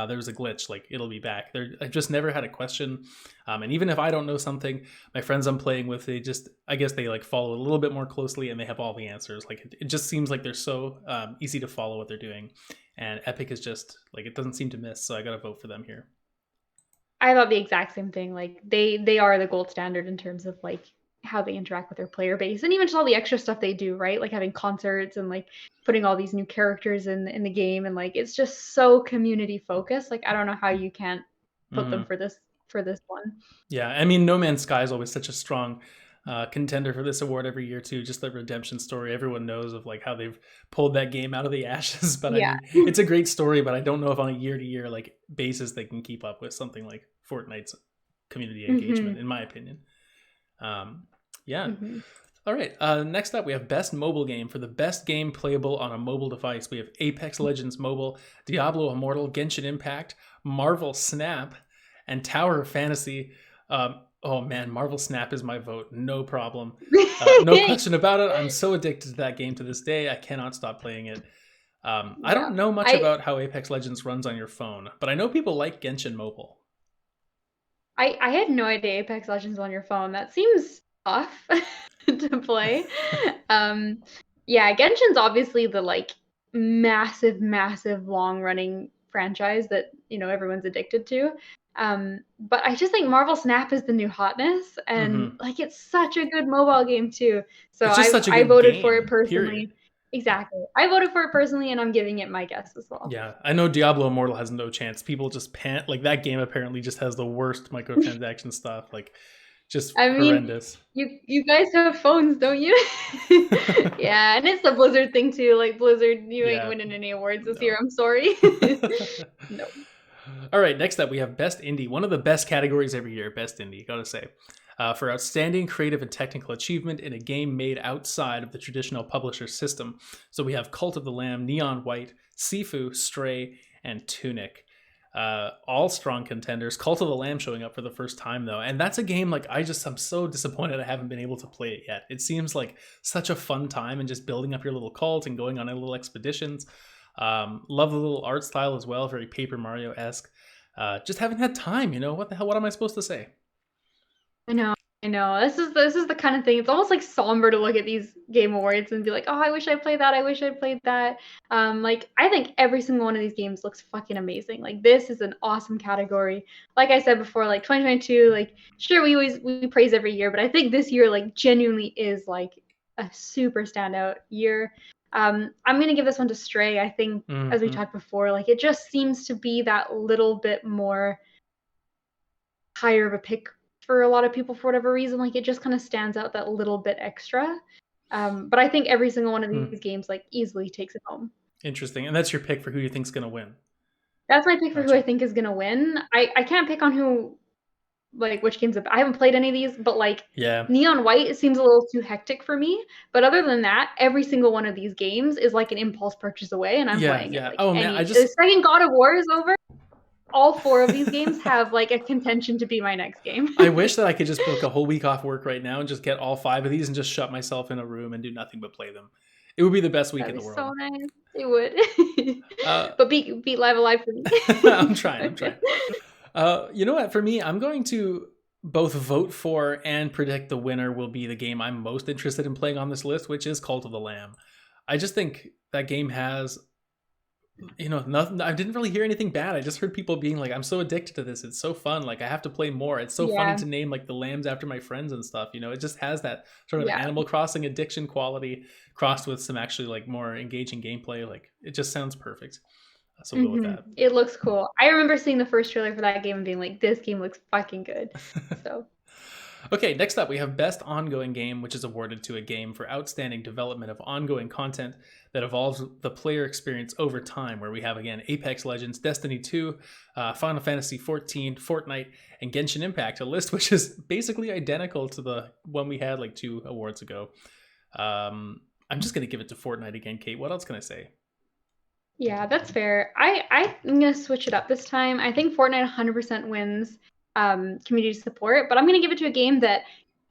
there was a glitch, like it'll be back. I've just never had a question. And even if I don't know something, my friends I'm playing with, I guess they like follow a little bit more closely and they have all the answers. Like it just seems like they're so easy to follow what they're doing. And Epic is just like, it doesn't seem to miss. So I got to vote for them here. I thought the exact same thing. Like they are the gold standard in terms of like how they interact with their player base, and even just all the extra stuff they do, right? Like having concerts and like putting all these new characters in the game, and like it's just so community focused. Like I don't know how you can't put them for this one. Yeah, I mean, No Man's Sky is always such a strong contender for this award every year too. Just the redemption story, everyone knows of like how they've pulled that game out of the ashes. But Yeah. I mean, it's a great story, but I don't know if on a year-to-year like basis they can keep up with something like Fortnite's community engagement, in my opinion. Yeah. All right. Next up, we have Best Mobile Game. For the best game playable on a mobile device, we have Apex Legends Mobile, Diablo Immortal, Genshin Impact, Marvel Snap, and Tower of Fantasy. Oh man, Marvel Snap is my vote. No problem. No question about it. I'm so addicted to that game to this day. I cannot stop playing it. I don't know much about how Apex Legends runs on your phone, but I know people like Genshin Mobile. I had no idea Apex Legends on your phone. That seems tough to play. Yeah, Genshin's obviously the like massive, massive long running franchise that, you know, everyone's addicted to. But I just think Marvel Snap is the new hotness, and like it's such a good mobile game too. So it's just such a I good voted game, for it personally. Period. Exactly. I voted for it personally, and I'm giving it my guess as well. Yeah, I know Diablo Immortal has no chance. People just pant. Like that game apparently just has the worst microtransaction stuff. Like just horrendous. You guys have phones, don't you? Yeah, and it's the Blizzard thing too. Like Blizzard, you ain't winning any awards this year. I'm sorry. No. All right, next up we have Best Indie. One of the best categories every year, Best Indie, gotta say. For outstanding creative and technical achievement in a game made outside of the traditional publisher system. So we have Cult of the Lamb, Neon White, Sifu, Stray, and Tunic. All strong contenders. Cult of the Lamb showing up for the first time though, and that's a game like I'm so disappointed I haven't been able to play it yet. It seems like such a fun time and just building up your little cult and going on little expeditions. Love the little art style as well, very Paper Mario-esque. Just haven't had time, you know. What the hell? What am I supposed to say? I know. This is the kind of thing. It's almost like somber to look at these game awards and be like, oh, I wish I played that. I wish I played that. Like I think every single one of these games looks fucking amazing. Like this is an awesome category. Like I said before, like 2022, like sure we praise every year, but I think this year like genuinely is like a super standout year. I'm gonna give this one to Stray. I think as we talked before, like it just seems to be that little bit more higher of a pick for a lot of people for whatever reason. Like it just kind of stands out that little bit extra. But I think every single one of these games like easily takes it home. Interesting. And that's your pick for who you think's gonna win. That's my pick for who I think is gonna win. I can't pick on who, like which games. I haven't played any of these, but like Neon White seems a little too hectic for me. But other than that, every single one of these games is like an impulse purchase away, and I'm playing it. Like, oh man, the second God of War is over, all 4 of these games have like a contention to be my next game. I wish that I could just book a whole week off work right now and just get all 5 of these and just shut myself in a room and do nothing but play them. It would be the best week in the world. So nice. It would. But beat Live Alive for me. I'm trying. You know what? For me, I'm going to both vote for and predict the winner will be the game I'm most interested in playing on this list, which is Cult of the Lamb. I just think that game has, you know, nothing. I didn't really hear anything bad. I just heard people being like, I'm so addicted to this. It's so fun. Like I have to play more. It's so funny to name like the lambs after my friends and stuff. You know, it just has that sort of Animal Crossing addiction quality crossed with some actually like more engaging gameplay. Like it just sounds perfect. So we'll go with that. It looks cool. I remember seeing the first trailer for that game and being like, this game looks fucking good. So okay, next up we have Best Ongoing Game, which is awarded to a game for outstanding development of ongoing content that evolves the player experience over time, where we have, again, Apex Legends, Destiny 2, Final Fantasy 14, Fortnite, and Genshin Impact, a list which is basically identical to the one we had like 2 awards ago. I'm just going to give it to Fortnite again, Kate. What else can I say? Yeah, that's fair. I'm going to switch it up this time. I think Fortnite 100% wins community support, but I'm going to give it to a game that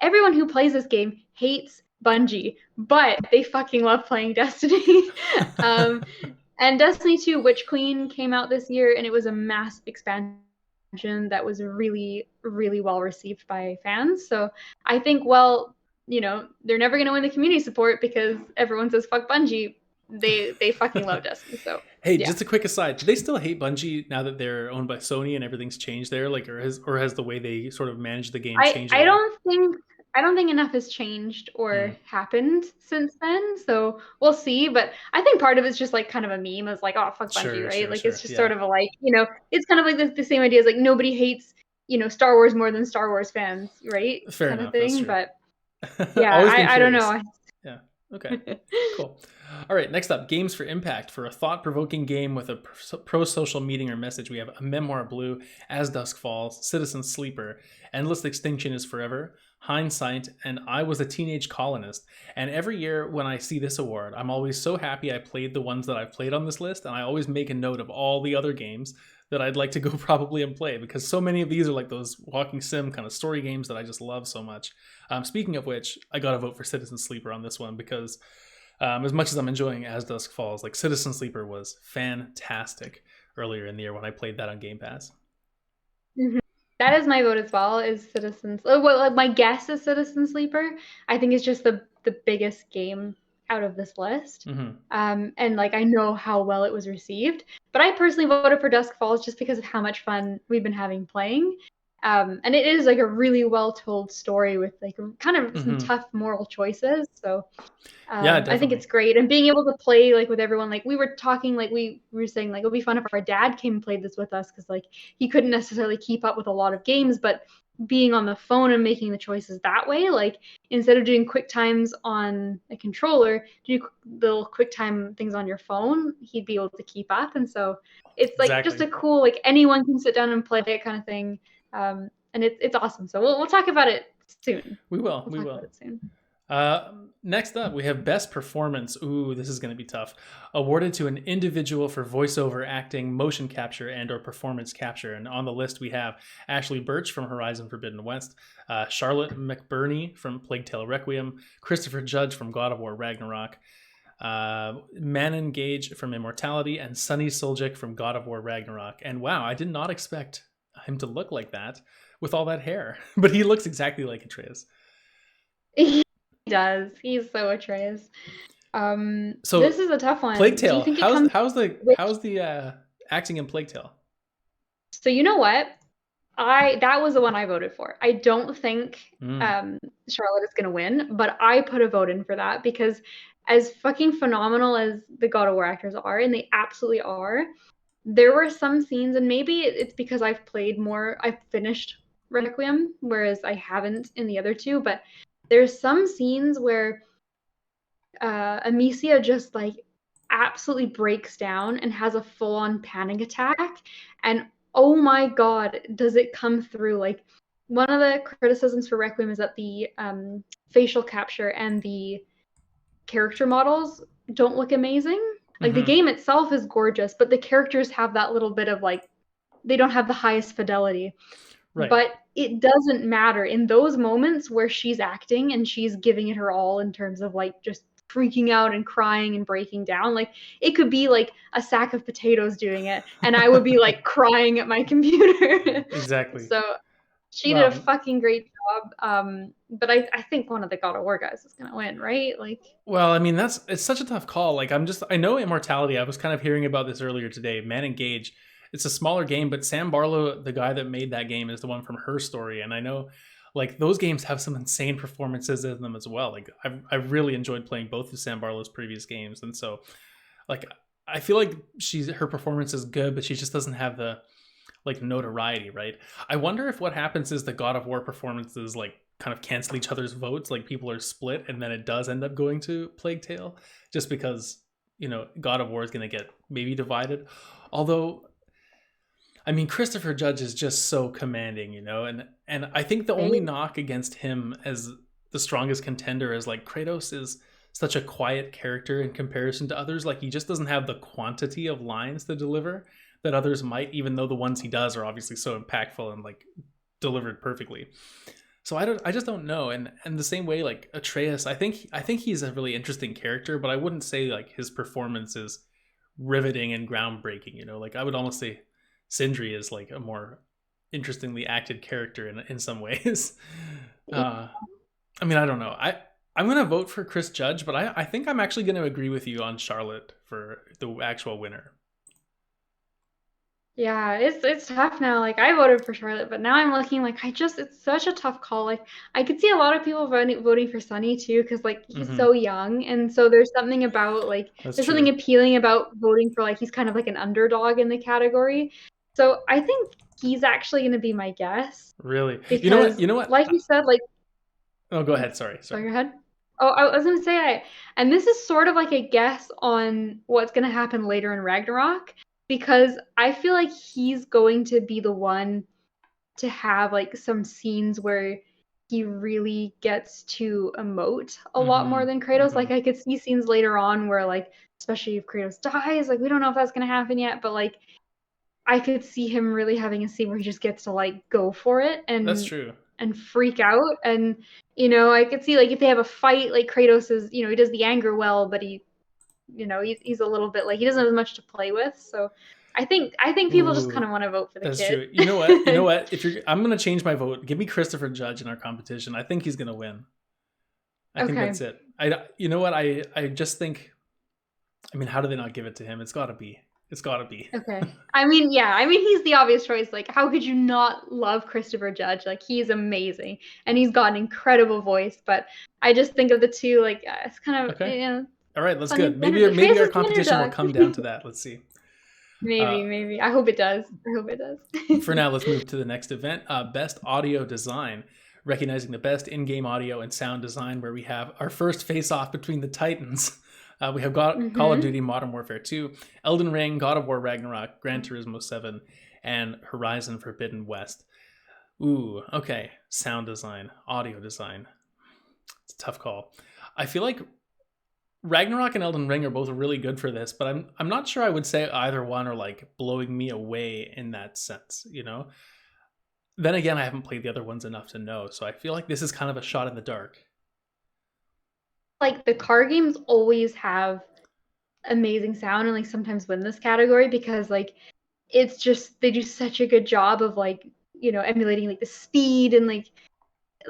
everyone who plays this game hates Bungie, but they fucking love playing Destiny. And And Destiny 2 Witch Queen came out this year, and it was a massive expansion that was really, really well received by fans. So I think, well, they're never going to win the community support because everyone says fuck Bungie. They fucking love Destiny. So hey, yeah. just a quick aside: do they still hate Bungie now that they're owned by Sony and everything's changed there? Like, or has the way they sort of manage the game changed at I all? don't think enough has changed or Mm. happened since then. So we'll see. But I think part of it's just like kind of a meme. It's like, oh fuck Bungie, Sure, right? sure, Like it's sure. just Yeah, sort of a like, it's kind of like the same idea as like nobody hates, Star Wars more than Star Wars fans, right? fair Kind of enough. That's thing. true. But yeah, Always been I don't curious. know. Yeah. Okay. Cool. All right. Next up, games for impact. For a thought-provoking game with a pro-social meaning or message, we have A Memoir Blue, As Dusk Falls, Citizen Sleeper, Endless Extinction is Forever, Hindsight, and I Was a Teenage Colonist. And every year when I see this award, I'm always so happy I played the ones that I've played on this list, and I always make a note of all the other games that I'd like to go probably and play, because so many of these are like those walking sim kind of story games that I just love so much. Speaking of which, I gotta vote for Citizen Sleeper on this one because as much as I'm enjoying As Dusk Falls, like Citizen Sleeper was fantastic earlier in the year when I played that on Game Pass. Mhm. That is my vote as well. Is Citizens? Well, like, my guess is Citizen Sleeper. I think it's just the biggest game out of this list. Mm-hmm. And like I know how well it was received, but I personally voted for Dusk Falls just because of how much fun we've been having playing. And it is like a really well told story with like kind of some Mm-hmm. tough moral choices. So Yeah, I think definitely. it's great, and being able to play like with everyone. Like we were talking, like we were saying, like it would be fun if our dad came and played this with us because like he couldn't necessarily keep up with a lot of games, but being on the phone and making the choices that way, like instead of doing quick times on a controller, do little quick time things on your phone, he'd be able to keep up. And so it's like just Exactly. a cool, like anyone can sit down and play it kind of thing. And it's awesome. So we'll talk about it soon. We will. We'll We talk will. about it soon. Next up, we have Best Performance. Ooh, this is going to be tough. Awarded to an individual for voiceover, acting, motion capture, and/or performance capture. And on the list, we have Ashley Birch from Horizon Forbidden West, Charlotte McBurney from Plague Tale Requiem, Christopher Judge from God of War Ragnarok, Manon Gage from Immortality, and Sunny Suljic from God of War Ragnarok. And wow, I did not expect him to look like that with all that hair, but he looks exactly like Atreus. He does. He's so Atreus. This So, is a tough Plague one. Do you Tale. think it How's comes how's the with? how's the acting in Plague Tale? So you know what? That was the one I voted for. I don't think Mm. Charlotte is gonna win, but I put a vote in for that because as fucking phenomenal as the God of War actors are, and they absolutely are, there were some scenes, and maybe it's because I've played more, I've finished Requiem, whereas I haven't in the other two, but there's some scenes where Amicia just like absolutely breaks down and has a full-on panic attack. And oh my god, does it come through? Like one of the criticisms for Requiem is that the facial capture and the character models don't look amazing. Like the Mm-hmm. game itself is gorgeous, but the characters have that little bit of like they don't have the highest fidelity. Right. But it doesn't matter in those moments where she's acting and she's giving it her all in terms of like just freaking out and crying and breaking down. Like it could be like a sack of potatoes doing it, and I would be like crying at my computer. Exactly. So she did a Well, fucking great job. But I think one of the God of War guys is gonna win, right? Like I mean it's such a tough call. Like I know Immortality. I was kind of hearing about this earlier today. Man Engage. It's a smaller game, but Sam Barlow, the guy that made that game, is the one from Her Story, and I know like those games have some insane performances in them as well. Like I've really enjoyed playing both of Sam Barlow's previous games, and so like I feel like her performance is good, but she just doesn't have the like notoriety, right? I wonder if what happens is the God of War performances like kind of cancel each other's votes, like people are split, and then it does end up going to Plague Tale, just because God of War is going to get maybe divided. Although, I mean, Christopher Judge is just so commanding, and I think the only knock against him as the strongest contender is like Kratos is such a quiet character in comparison to others. Like he just doesn't have the quantity of lines to deliver that others might, even though the ones he does are obviously so impactful and like delivered perfectly. So I just don't know. And the same way, like Atreus, I think he's a really interesting character, but I wouldn't say like his performance is riveting and groundbreaking. You know, like I would almost say Sindri is like a more interestingly acted character in some ways. Uh, I mean, I don't know. I'm gonna vote for Chris Judge, but I think I'm actually gonna agree with you on Charlotte for the actual winner. Yeah, it's tough now. Like I voted for Charlotte, but now I'm looking like it's such a tough call. Like I could see a lot of people voting for Sunny too, because like he's Mm-hmm. so young, and so there's something about like That's there's something true. appealing about voting for like he's kind of like an underdog in the category. So I think he's actually going to be my guess Really, you know what? because, You know what? like you said, like Oh, go ahead. Sorry, sorry, sorry. go ahead. Oh, I was gonna say and this is sort of like a guess on what's gonna happen later in Ragnarok because I feel like he's going to be the one to have like some scenes where he really gets to emote a lot Mm-hmm. more than Kratos. Mm-hmm. Like I could see scenes later on where like, especially if Kratos dies, like we don't know if that's gonna happen yet, but like I could see him really having a scene where he just gets to like go for it That's true. and freak out. And I could see like if they have a fight, like Kratos is, he does the anger well, but he's a little bit like he doesn't have as much to play with. So I think people just kind Ooh, of want to vote for the that's kid. true. You know what? You know what? If you're, I'm gonna change my vote. Give me Christopher Judge in our competition. I think he's gonna win. I think Okay. that's it. You know what? I just think. I mean, how do they not give it to him? It's got to be. It's got to be. Okay. I mean, yeah. I mean, he's the obvious choice. Like, how could you not love Christopher Judge? Like, he's amazing, and he's got an incredible voice. But I just think of the two, like, it's kind of, Okay. All right. That's funny. good. Maybe Kratos our is the competition will underdog. come down to that. Let's see. Uh, Maybe. I hope it does. I hope it does. for now, let's move to the next event. Best audio design, recognizing the best in-game audio and sound design, where we have our first face-off between the Titans. We have Call of Mm-hmm. Duty Modern Warfare 2, Elden Ring, God of War Ragnarok, Gran Turismo 7, and Horizon Forbidden West. Ooh, okay. Sound design, audio design. It's a tough call. I feel like Ragnarok and Elden Ring are both really good for this, but I'm not sure I would say either one are like blowing me away in that sense, you know? Then again, I haven't played the other ones enough to know, so I feel like this is kind of a shot in the dark. Like the car games always have amazing sound and like sometimes win this category because like it's just they do such a good job of like emulating like the speed and like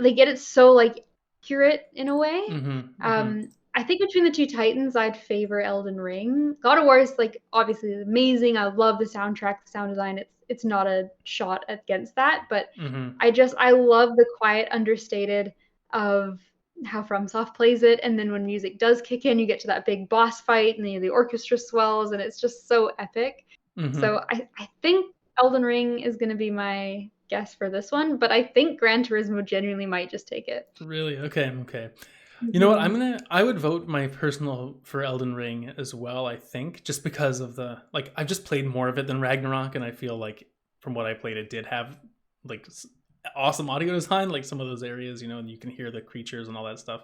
they get it so like accurate in a way. Mm-hmm, mm-hmm, I think between the two Titans, I'd favor Elden Ring. God of War is like obviously amazing. I love the soundtrack, the sound design. It's not a shot against that, but mm-hmm, I love the quiet, understated of how FromSoft plays it, and then when music does kick in, you get to that big boss fight, and the orchestra swells, and it's just so epic. mm-hmm. So I think Elden Ring is going to be my guess for this one, but I think Gran Turismo genuinely might just take it. Really? Okay, okay. You know what? Mm-hmm. I would vote my personal for Elden Ring as well, I think, just because of the like I've just played more of it than Ragnarok, and I feel like from what I played it did have like awesome audio design, like some of those areas, and you can hear the creatures and all that stuff.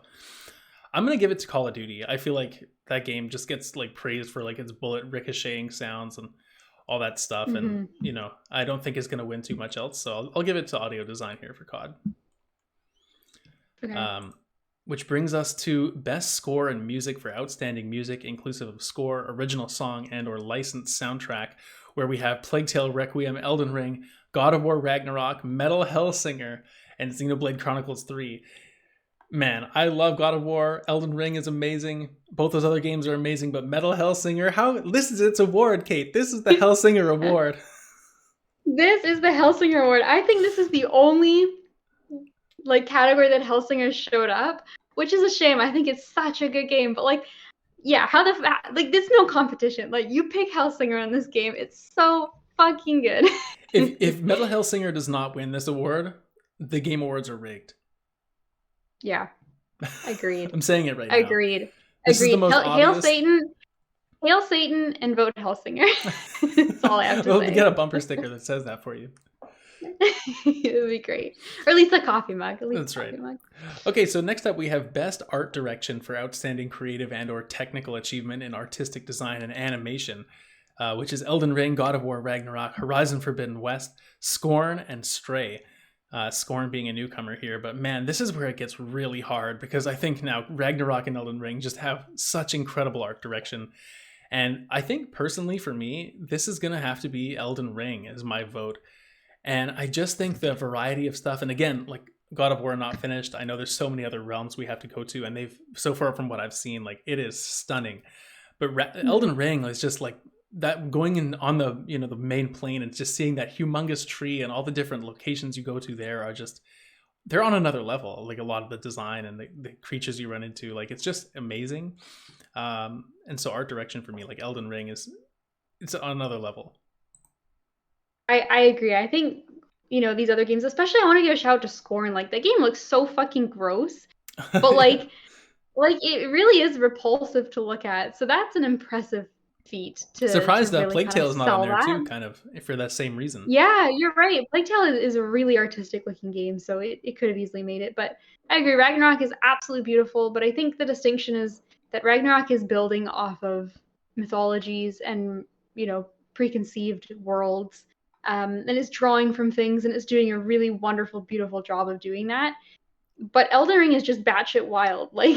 I'm gonna give it to Call of Duty. I feel like that game just gets like praised for like its bullet ricocheting sounds and all that stuff, and Mm-hmm. I don't think it's gonna win too much else, so I'll give it to audio design here for COD. Okay. Um, which brings us to best score and music for outstanding music, inclusive of score, original song, and/or licensed soundtrack, where we have Plague Tale Requiem, Elden Ring, God of War Ragnarok, Metal Hellsinger, and Xenoblade Chronicles 3. Man, I love God of War. Elden Ring is amazing. Both those other games are amazing, but Metal Hellsinger, this is its award, Kate. This is the Hellsinger Award. This is the Hellsinger Award. I think this is the only like category that Hellsinger showed up, which is a shame. I think it's such a good game, but like, yeah, like there's no competition. Like you pick Hellsinger in this game, it's so fucking good. If Metal Hellsinger does not win this award, the Game Awards are rigged. Yeah, agreed. I'm saying it right now. Agreed. This is the most Hail obvious. Satan, and vote Hellsinger. That's all I have to We'll say. get a bumper sticker that says that for you. It would be great. Or at least a coffee mug. That's right. Okay, so next up we have Best Art Direction for outstanding creative and/or technical achievement in artistic design and animation, which is Elden Ring, God of War Ragnarok, Horizon Forbidden West, Scorn, and Stray. Scorn being a newcomer here, but man, this is where it gets really hard because I think now Ragnarok and Elden Ring just have such incredible art direction. And I think personally for me, this is going to have to be Elden Ring as my vote. And I just think the variety of stuff, and again, like God of War not finished. I know there's so many other realms we have to go to, and they've so far from what I've seen, like it is stunning. But Mhm. Elden Ring is just like that going in on the the main plane and just seeing that humongous tree and all the different locations you go to there are just they're on another level. Like a lot of the design and the creatures you run into, like it's just amazing. And so art direction for me, like Elden Ring is it's on another level. I agree. I think, these other games, especially I want to give a shout out to Scorn. Like that game looks so fucking gross, but Yeah. like it really is repulsive to look at. So that's an impressive feat to Surprised that really Plague kind of Tale is not on sell there that. too, kind of for that same reason. Yeah, you're right. Plague Tale is a really artistic looking game, so it could have easily made it. But I agree, Ragnarok is absolutely beautiful. But I think the distinction is that Ragnarok is building off of mythologies and, preconceived worlds. And it's drawing from things and it's doing a really wonderful, beautiful job of doing that. But Elden Ring is just batshit wild. Like,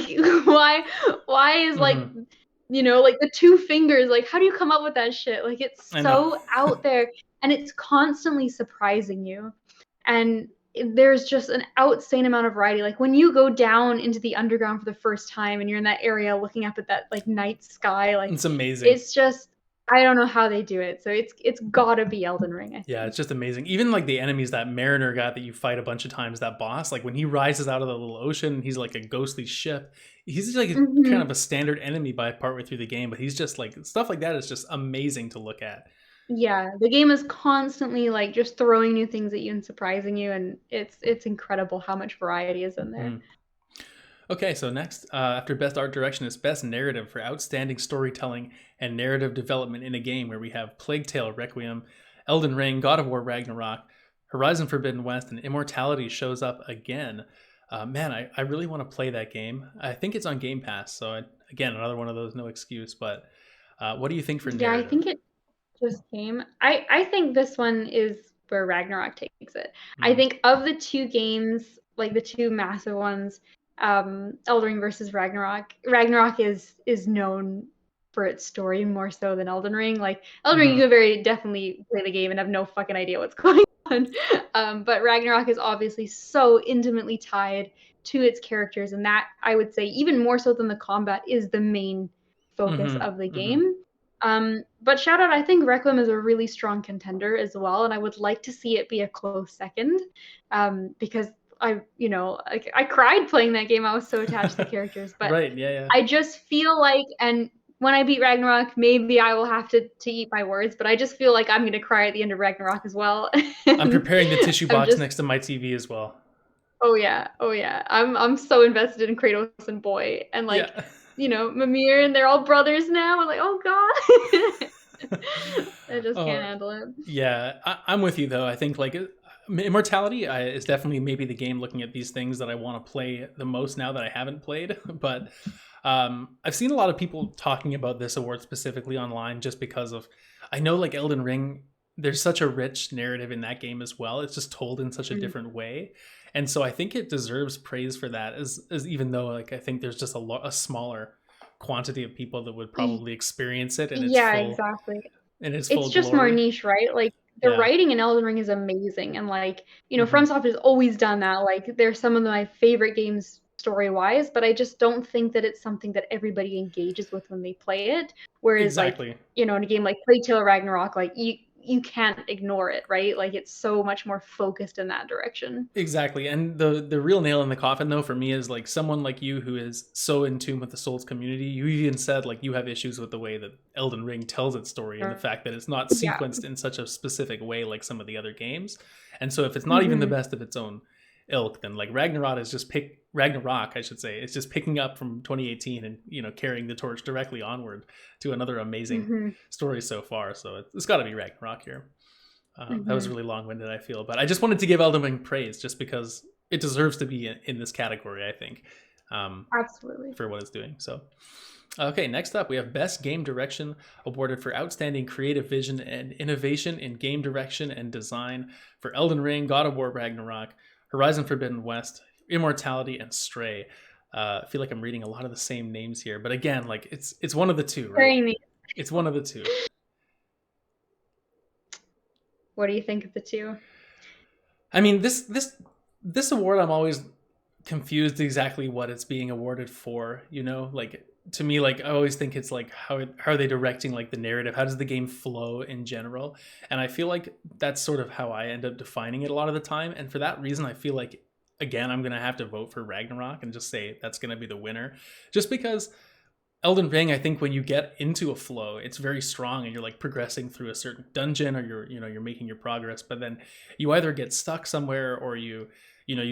why is like, Hmm. like the two fingers, like how do you come up with that shit? Like it's I know. so out there and it's constantly surprising you. And there's just an outsane amount of variety. Like when you go down into the underground for the first time and you're in that area looking up at that like night sky, like It's amazing. it's just I don't know how they do it. So it's gotta be Elden Ring, I Yeah, think. it's just amazing. Even like the enemies, that Mariner guy that you fight a bunch of times, that boss, like when he rises out of the little ocean, he's like a ghostly ship. He's like a, kind of Hmm. a standard enemy by partway through the game, but he's just like stuff like that is just amazing to look at. Yeah, the game is constantly like just throwing new things at you and surprising you, and it's incredible how much variety is in there. Mm. Okay, so next, after Best Art Direction, is Best Narrative for Outstanding Storytelling and Narrative Development in a Game, where we have Plague Tale Requiem, Elden Ring, God of War Ragnarok, Horizon Forbidden West, and Immortality shows up again. Man, I really want to play that game. I think it's on Game Pass, so again, another one of those no excuse. But what do you think for Yeah, I narrative? think it just came. I think this one is where Ragnarok takes it. I Mm. think of the two games, like the two massive ones, Elden Ring versus Ragnarok. Ragnarok is known for its story more so than Elden Ring. Like Elden Ring, you Hmm. can very definitely play the game and have no fucking idea what's going on. But Ragnarok is obviously so intimately tied to its characters, and that I would say even more so than the combat is the main focus Hmm. of the Hmm. game. But shout out, I think Requiem is a really strong contender as well, and I would like to see it be a close second, because I cried playing that game. I was so attached to the characters, but Right. Yeah. Yeah. I just feel like, and when I beat Ragnarok, maybe I will have to eat my words, but I just feel like I'm gonna cry at the end of Ragnarok as well, I'm and preparing the tissue I'm box just next to my TV as well. oh yeah, oh yeah, I'm so invested in Kratos and Boy, and like Yeah. Mimir, and they're all brothers now. I'm like, oh god. I just can't Oh, handle it. yeah, I'm with you though. I think like Immortality is definitely maybe the game looking at these things that I want to play the most now that I haven't played. But I've seen a lot of people talking about this award specifically online just because of I know like Elden Ring. There's such a rich narrative in that game as well. It's just told in such a Mm. different way, and so I think it deserves praise for that. As even though like I think there's just a smaller quantity of people that would Y- probably experience it Yeah, exactly. in its It's full just more glory. niche, right? Like the Yeah. writing in Elden Ring is amazing, and like Hmm. FromSoft has always done that. Like they're some of my favorite games story wise, but I just don't think that it's something that everybody engages with when they play it. Whereas like Exactly. in a game like Plague Tale Ragnarok, like you can't ignore it, right? Like it's so much more focused in that direction. Exactly. And the real nail in the coffin though for me is like someone like you who is so in tune with the Souls community. You even said like you have issues with the way that Elden Ring tells its story and the fact that it's not Yeah. sequenced in such a specific way like some of the other games. And so if it's not even the Hmm. best of its own ilk, then like Ragnarok, I should say, it's just picking up from 2018 and carrying the torch directly onward to another amazing Hmm. story so far. So it's got to be Ragnarok here. That was Hmm. really long-winded, I feel, but I just wanted to give Elden Ring praise just because it deserves to be in this category. I think Absolutely. for what it's doing. So, okay, next up we have Best Game Direction awarded for outstanding creative vision and innovation in game direction and design for Elden Ring, God of War Ragnarok, Horizon Forbidden West, Immortality, and Stray. I feel like I'm reading a lot of the same names here, but again, like it's one of the two, right? Very neat. It's one of the two. What do you think of the two? I mean, this award, I'm always confused exactly what it's being awarded for. You know, like to me, like I always think it's like how are they directing like the narrative? How does the game flow in general? And I feel like that's sort of how I end up defining it a lot of the time. And for that reason, I feel like again I'm gonna have to vote for Ragnarok and just say that's gonna be the winner, just because Elden Ring, I think when you get into a flow, it's very strong and you're like progressing through a certain dungeon or you're making your progress, but then you either get stuck somewhere or you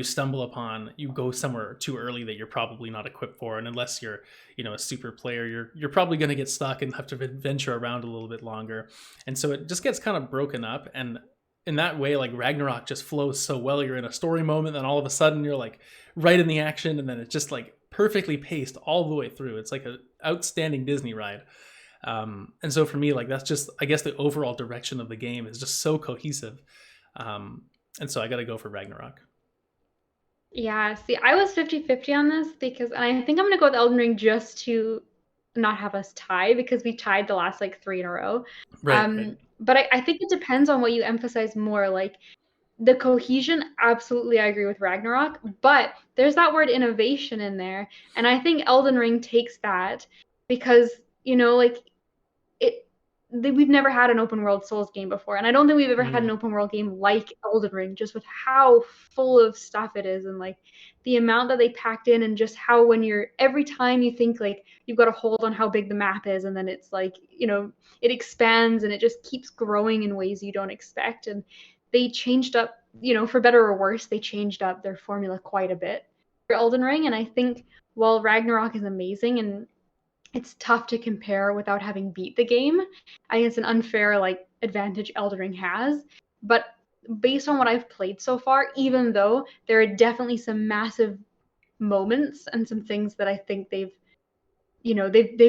stumble upon you go somewhere too early that you're probably not equipped for, and unless you're a super player, you're probably going to get stuck and have to venture around a little bit longer. And so it just gets kind of broken up, and in that way, like Ragnarok just flows so well. You're in a story moment, then all of a sudden you're like right in the action, and then it's just like perfectly paced all the way through. It's like an outstanding Disney ride. And so for me, like that's just, I guess the overall direction of the game is just so cohesive. And so I got to go for Ragnarok. Yeah, see, I was 50-50 on this because and I think I'm gonna go with Elden Ring just to not have us tie because we tied the last like three in a row. Right, right. But I think it depends on what you emphasize more. Like the cohesion, absolutely, I agree with Ragnarok, but there's that word innovation in there, and I think Elden Ring takes that because like it we've never had an open world Souls game before, and I don't think we've ever had Mm, an open world game like Elden Ring, just with how full of stuff it is and like the amount that they packed in, and just how when you're every time you think like you've got a hold on how big the map is, and then it's like it expands and it just keeps growing in ways you don't expect, and they changed up, for better or worse, they changed up their formula quite a bit for Elden Ring, and I think while Ragnarok is amazing and it's tough to compare without having beat the game. I think it's an unfair like advantage Elden Ring has, but based on what I've played so far, even though there are definitely some massive moments and some things that I think they've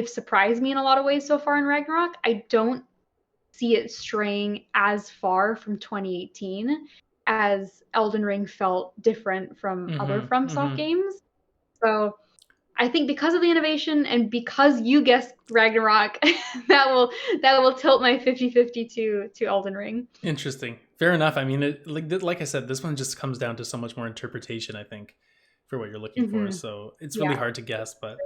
surprised me in a lot of ways so far in Ragnarok, I don't see it straying as far from 2018 as Elden Ring felt different from other mm-hmm, FromSoft mm-hmm. games. So I think because of the innovation and because you guessed Ragnarok, that will tilt my 50-50 to Elden Ring. Interesting. Fair enough. I mean, like I said, this one just comes down to so much more interpretation, I think, for what you're looking for. Hmm. So it's really Yeah. hard to guess, but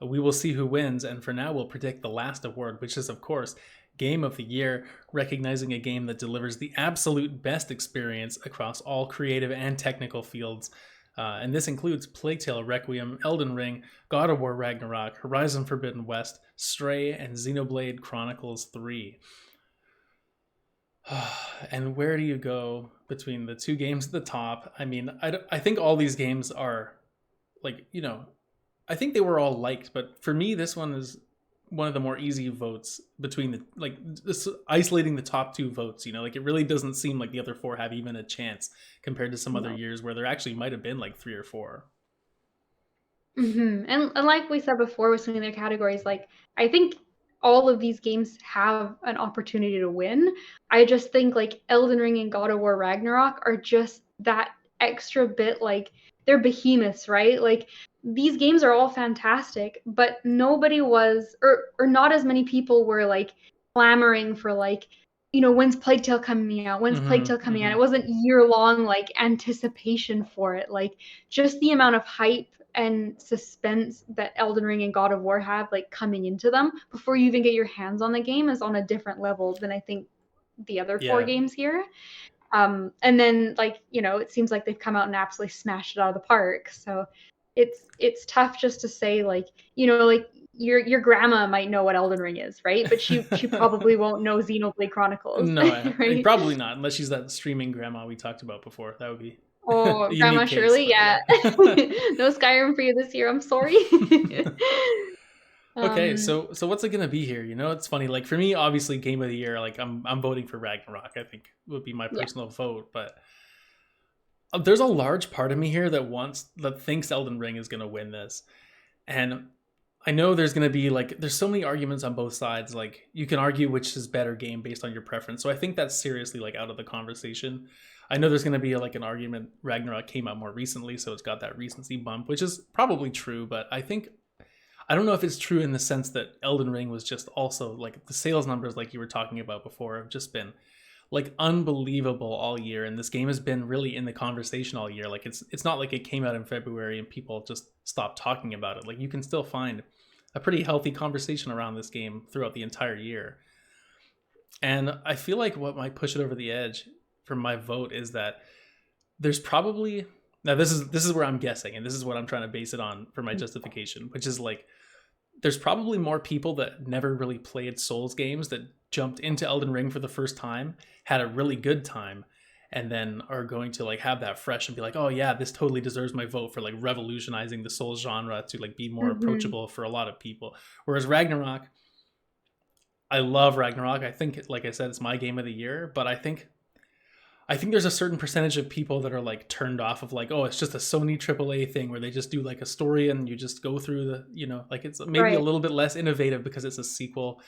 we will see who wins. And for now, we'll predict the last award, which is, of course, Game of the Year, recognizing a game that delivers the absolute best experience across all creative and technical fields. And this includes Plague Tale Requiem, Elden Ring, God of War Ragnarok, Horizon Forbidden West, Stray, and Xenoblade Chronicles 3. And where do you go between the two games at the top? I mean, I think all these games are like, I think they were all liked, but for me, this one is one of the more easy votes between the like this, isolating the top two votes. Like it really doesn't seem like the other four have even a chance compared to some other No. years where there actually might have been like three or four. And like we said before with some of their categories, like I think all of these games have an opportunity to win. I just think like Elden Ring and God of War Ragnarok are just that extra bit, like they're behemoths, right? Like these games are all fantastic, but nobody was or not as many people were like clamoring for like when's Plague Tale coming out? When's Plague Mm-hmm, Tale coming out? mm-hmm. It wasn't year long like anticipation for it. Like just the amount of hype and suspense that Elden Ring and God of War have like coming into them before you even get your hands on the game is on a different level than I think the other four Yeah. games here. And then like, it seems like they've come out and absolutely smashed it out of the park. So it's tough just to say like, like your grandma might know what Elden Ring is, right? But she probably won't know Xenoblade Chronicles, No, right? probably not, unless she's that streaming grandma we talked about before. That would be a Oh, Grandma unique case, Shirley, but yeah. yeah. No Skyrim for you this year. I'm sorry. Okay, um, so what's it gonna be here? It's funny. Like for me, obviously, Game of the Year. Like I'm voting for Ragnarok. I think would be my yeah. personal vote. But there's a large part of me here that thinks Elden Ring is gonna win this, and I know there's gonna be like there's so many arguments on both sides. Like you can argue which is better game based on your preference. So I think that's seriously like out of the conversation. I know there's gonna be like an argument. Ragnarok came out more recently, so it's got that recency bump, which is probably true. But I don't know if it's true in the sense that Elden Ring was just also like the sales numbers, like you were talking about before, have just been like unbelievable all year, and this game has been really in the conversation all year. Like it's not like it came out in February and people just stopped talking about it. Like you can still find a pretty healthy conversation around this game throughout the entire year. And I feel like what might push it over the edge for my vote is that there's probably, now this is where I'm guessing, and this is what I'm trying to base it on for my justification, which is like there's probably more people that never really played Souls games that jumped into Elden Ring for the first time, had a really good time, and then are going to like have that fresh and be like, oh yeah, this totally deserves my vote for like revolutionizing the Souls genre to like be more Mm-hmm. approachable for a lot of people. Whereas Ragnarok, I love Ragnarok. I think, like I said, it's my game of the year, but I think there's a certain percentage of people that are like turned off of like, oh, it's just a Sony AAA thing where they just do like a story and you just go through the, like it's maybe a Right. little bit less innovative because it's a sequel.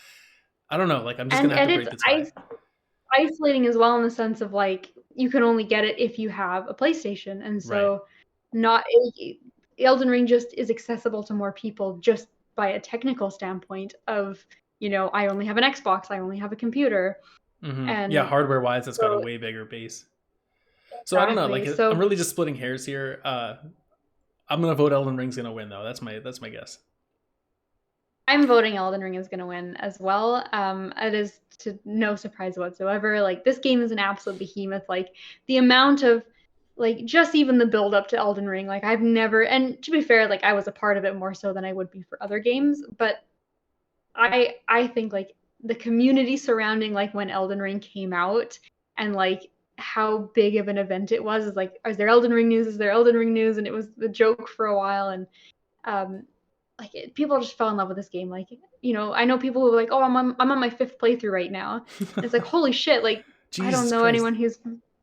I don't know. Like I'm just And gonna have to it's break the tie. isolating as well in the sense of like you can only get it if you have a PlayStation, and Right. so not Elden Ring just is accessible to more people just by a technical standpoint of I only have an Xbox, I only have a computer, Yeah, and hardware wise, it's got a so way bigger base. So I don't know. exactly. Like I'm So really just splitting hairs here. I'm gonna vote Elden Ring's gonna win though. That's my guess. I'm voting Elden Ring is going to win as well. It is to no surprise whatsoever. Like this game is an absolute behemoth. Like the amount of like just even the build up to Elden Ring. Like I've never, and to be fair, like I was a part of it more so than I would be for other games. But I think like the community surrounding like when Elden Ring came out and like how big of an event it was is like, is there Elden Ring news? Is there Elden Ring news? And it was the joke for a while. And um, people just fell in love with this game. Like, I know people who are like, oh, I'm on my fifth playthrough right now. And it's like, holy shit! Like, I don't Jesus know Christ. anyone who's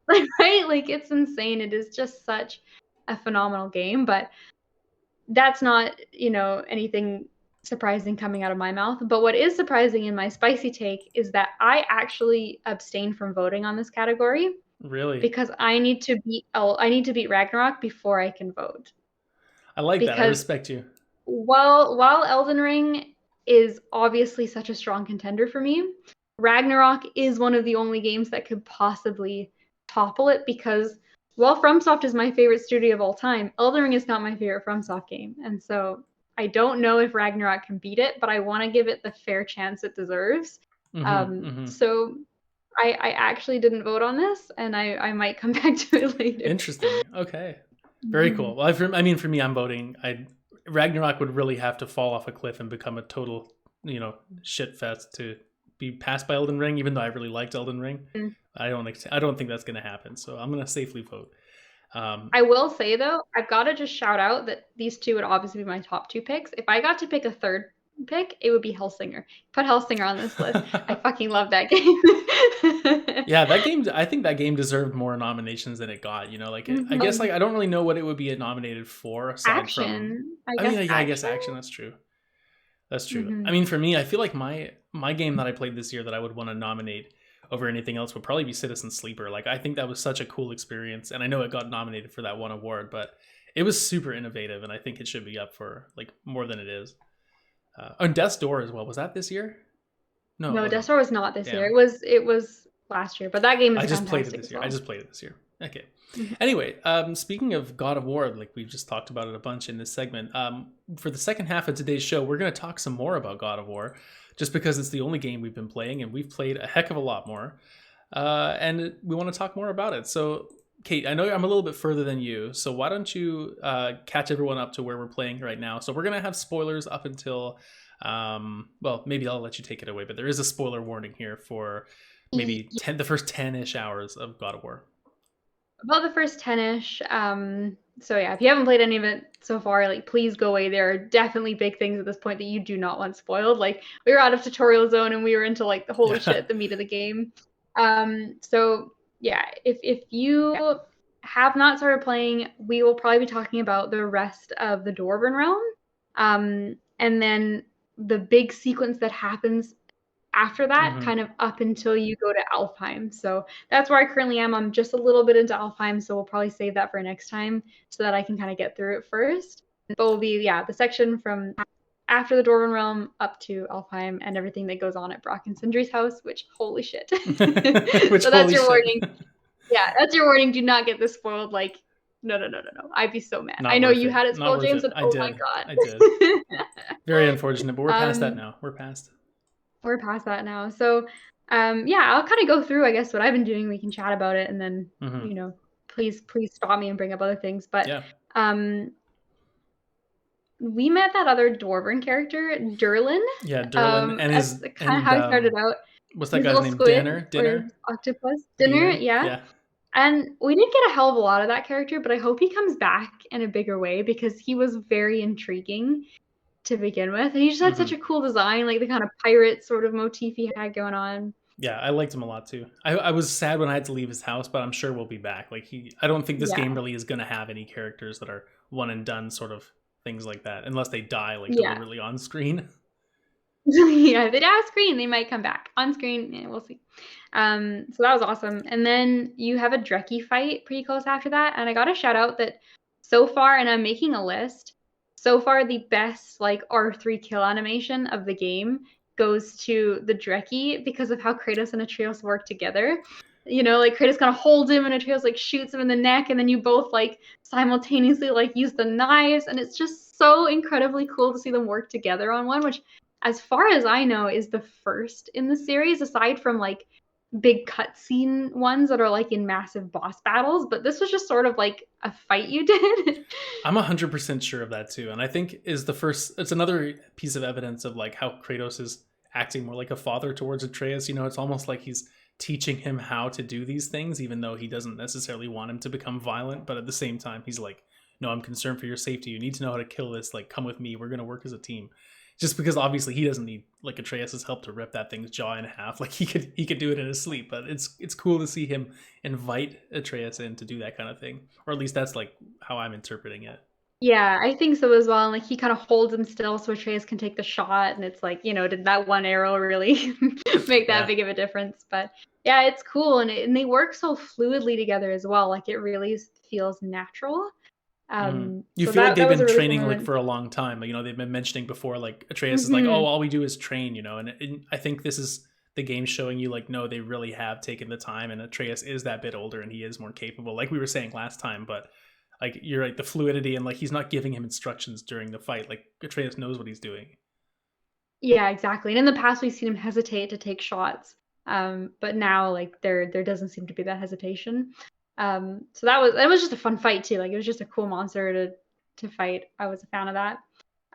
like, right? Like, it's insane. It is just such a phenomenal game. But that's not, anything surprising coming out of my mouth. But what is surprising in my spicy take is that I actually abstain from voting on this category Really? because I need to beat Ragnarok before I can vote. I like that. I Because respect you. while Elden Ring is obviously such a strong contender for me, Ragnarok is one of the only games that could possibly topple it because while FromSoft is my favorite studio of all time, Elden Ring is not my favorite FromSoft game. And so I don't know if Ragnarok can beat it, but I want to give it the fair chance it deserves. So I actually didn't vote on this, and I might come back to it later. Interesting. Okay. Very Mhm. cool. Well, I mean, for me, I'm voting. Ragnarok would really have to fall off a cliff and become a total, shit fest to be passed by Elden Ring. Even though I really liked Elden Ring, I don't think that's going to happen. So I'm going to safely vote. Um, I will say though, I've got to just shout out that these two would obviously be my top two picks. If I got to pick a third pick, it would be Hellsinger. Put Hellsinger on this list. I fucking love that game. yeah, that game. I think that game deserved more nominations than it got. Like I guess Mhm. like I don't really know what it would be nominated for aside from. Action. I I mean, guess yeah, I guess action. action. That's true. That's true. I Hmm. mean, for me, I feel like my game that I played this year that I would want to nominate over anything else would probably be Citizen Sleeper. Like I think that was such a cool experience, and I know it got nominated for that one award, but it was super innovative, and I think it should be up for like more than it is. And Death's Door as well. Was that this year? No, it No, wasn't. Death Star was not this year. Damn. It was last year, but that game I is just played it fantastic this as year. I well. just played it this year. Okay. Mhm. Anyway, speaking of God of War, like we've just talked about it a bunch in this segment. For the second half of today's show, we're going to talk some more about God of War, just because it's the only game we've been playing, and we've played a heck of a lot more, and we want to talk more about it. So, Kate, I know I'm a little bit further than you, so why don't you catch everyone up to where we're playing right now? So we're going to have spoilers up until, well, maybe I'll let you take it away, but there is a spoiler warning here for maybe the first 10-ish hours of God of War. About the first 10-ish. So yeah, if you haven't played any of it so far, like please go away. There are definitely big things at this point that you do not want spoiled. Like we were out of tutorial zone and we were into like the holy shit, the meat of the game. So yeah, if you have not started playing, we will probably be talking about the rest of the Dwarven realm. And then the big sequence that happens after that, hmm kind of up until you go to Alfheim. So that's where I currently am. I'm just a little bit into Alfheim, so we'll probably save that for next time so that I can kind of get through it first. But will be, yeah, the section from after the Dwarven Realm up to Alfheim and everything that goes on at Brock and Sindri's house, which holy shit. Which So that's holy your shit. warning. Yeah, that's your warning. Do not get this spoiled. Like, no. I'd be so mad. I Not know worth you it. had it Not spoiled, worth James, it. and I oh my did. god. I did. Very unfortunate, but we're past that now. We're past. We're past that now. So, yeah, I'll kind of go through, I guess, what I've been doing. We can chat about it, and then, please stop me and bring up other things. But, Yeah. we met that other Dwarven character, Durlin. Yeah, Derlin and That's his kind of how I started out. what's that His guy's little name? squid or Dinner? octopus dinner, yeah. Yeah. And we didn't get a hell of a lot of that character, but I hope he comes back in a bigger way because he was very intriguing to begin with. And he just had such a cool design, like the kind of pirate sort of motif he had going on. Yeah, I liked him a lot too. I was sad when I had to leave his house, but I'm sure we'll be back. Like I don't think this game Yeah. really is gonna have any characters that are one and done sort of things like that, unless they die like Yeah. deliberately on screen. Yeah, if they die off screen, they might come back. On screen, yeah, we'll see. So that was awesome. And then you have a Dreki fight pretty close after that. And I got to shout out that so far, and I'm making a list, so far the best like R3 kill animation of the game goes to the Dreki because of how Kratos and Atreus work together. Like Kratos kind of holds him and Atreus like shoots him in the neck, and then you both like simultaneously like use the knives, and it's just so incredibly cool to see them work together on one, which as far as I know, is the first in the series, aside from like big cutscene ones that are like in massive boss battles. But this was just sort of like a fight you did. I'm 100% sure of that too, and I think is the first. It's another piece of evidence of like how Kratos is acting more like a father towards Atreus. It's almost like he's teaching him how to do these things, even though he doesn't necessarily want him to become violent. But at the same time, he's like, "No, I'm concerned for your safety. You need to know how to kill this. Like, come with me. We're gonna work as a team." Just because obviously he doesn't need like Atreus's help to rip that thing's jaw in half. Like he could do it in his sleep, but it's cool to see him invite Atreus in to do that kind of thing, or at least that's like how I'm interpreting it. Yeah, I think so as well. And like he kind of holds him still so Atreus can take the shot. And it's like, did that one arrow really make that big of a difference? But yeah, it's cool. And they work so fluidly together as well. Like it really feels natural. You So feel like that they've was been a really cool training like moment. for a long time. They've been mentioning before, like Atreus is like, oh, all we do is train, and I think this is the game showing you like, no, they really have taken the time, and Atreus is that bit older and he is more capable, like we were saying last time. But like you're right, the fluidity and like he's not giving him instructions during the fight. Like Atreus knows what he's doing. Yeah, exactly. And in the past, we've seen him hesitate to take shots, but now like there doesn't seem to be that hesitation. So it was just a fun fight too. Like it was just a cool monster to fight. I was a fan of that.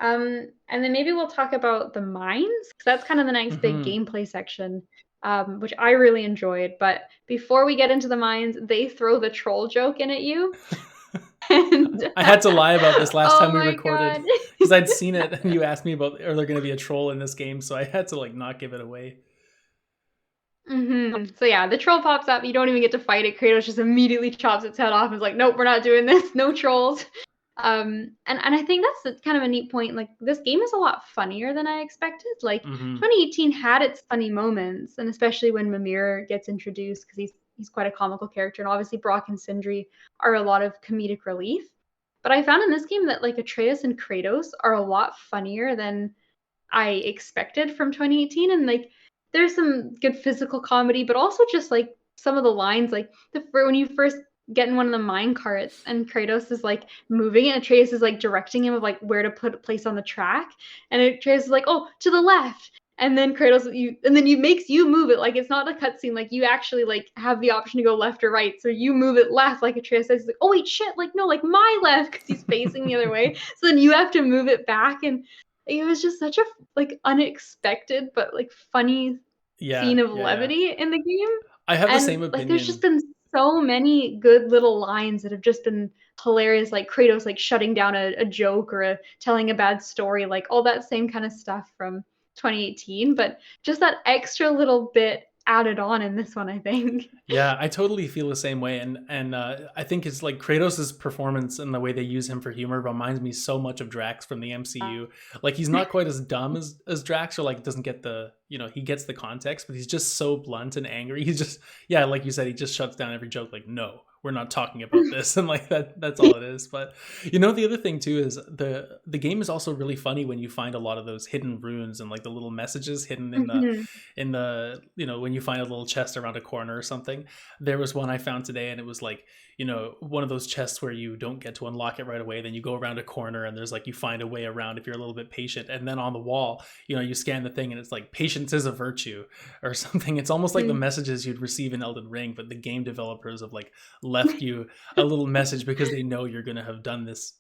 And then maybe we'll talk about the mines because that's kind of the next big gameplay section, which I really enjoyed. But before we get into the mines, they throw the troll joke in at you. And I had to lie about this last time we my recorded God. because I'd seen it and you asked me about are there going to be a troll in this game, so I had to like not give it away. So yeah, the troll pops up. You don't even get to fight it. Kratos just immediately chops its head off and is like, "Nope, we're not doing this. No trolls." And I think that's kind of a neat point. Like this game is a lot funnier than I expected. Like 2018 had its funny moments, and especially when Mimir gets introduced because he's quite a comical character, and obviously Brock and Sindri are a lot of comedic relief. But I found in this game that like Atreus and Kratos are a lot funnier than I expected from 2018, and like there's some good physical comedy, but also just like some of the lines, like when you first get in one of the mine carts and Kratos is like moving and Atreus is like directing him of like where to put a place on the track, and Atreus is like, "Oh, to the left." And then you makes you move it like it's not a cutscene. Like you actually like have the option to go left or right, so you move it left. Like Atreus says, like, "Oh wait, shit! Like no, like my left," because he's facing the other way. So then you have to move it back, and it was just such a like unexpected but like funny scene of levity in the game. I have the same And like there's opinion. just been so many good little lines that have just been hilarious, like Kratos like shutting down a joke or telling a bad story, like all that same kind of stuff from 2018, but just that extra little bit added on in this one, I think. Yeah, I totally feel the same way, and I think it's like Kratos's performance and the way they use him for humor reminds me so much of Drax from the MCU. Like he's not quite as dumb as Drax, or like doesn't get the he gets the context, but he's just so blunt and angry. He's just, yeah, like you said, he just shuts down every joke. Like, no, we're not talking about this, and like that's all it is. But the other thing too is the game is also really funny when you find a lot of those hidden runes and like the little messages hidden in the when you find a little chest around a corner or something. There was one I found today, and it was like, one of those chests where you don't get to unlock it right away, then you go around a corner and there's like, you find a way around if you're a little bit patient, and then on the wall, you scan the thing and it's like, patience is a virtue or something. It's almost like the messages you'd receive in Elden Ring, but the game developers have like left you a little message because they know you're going to have done this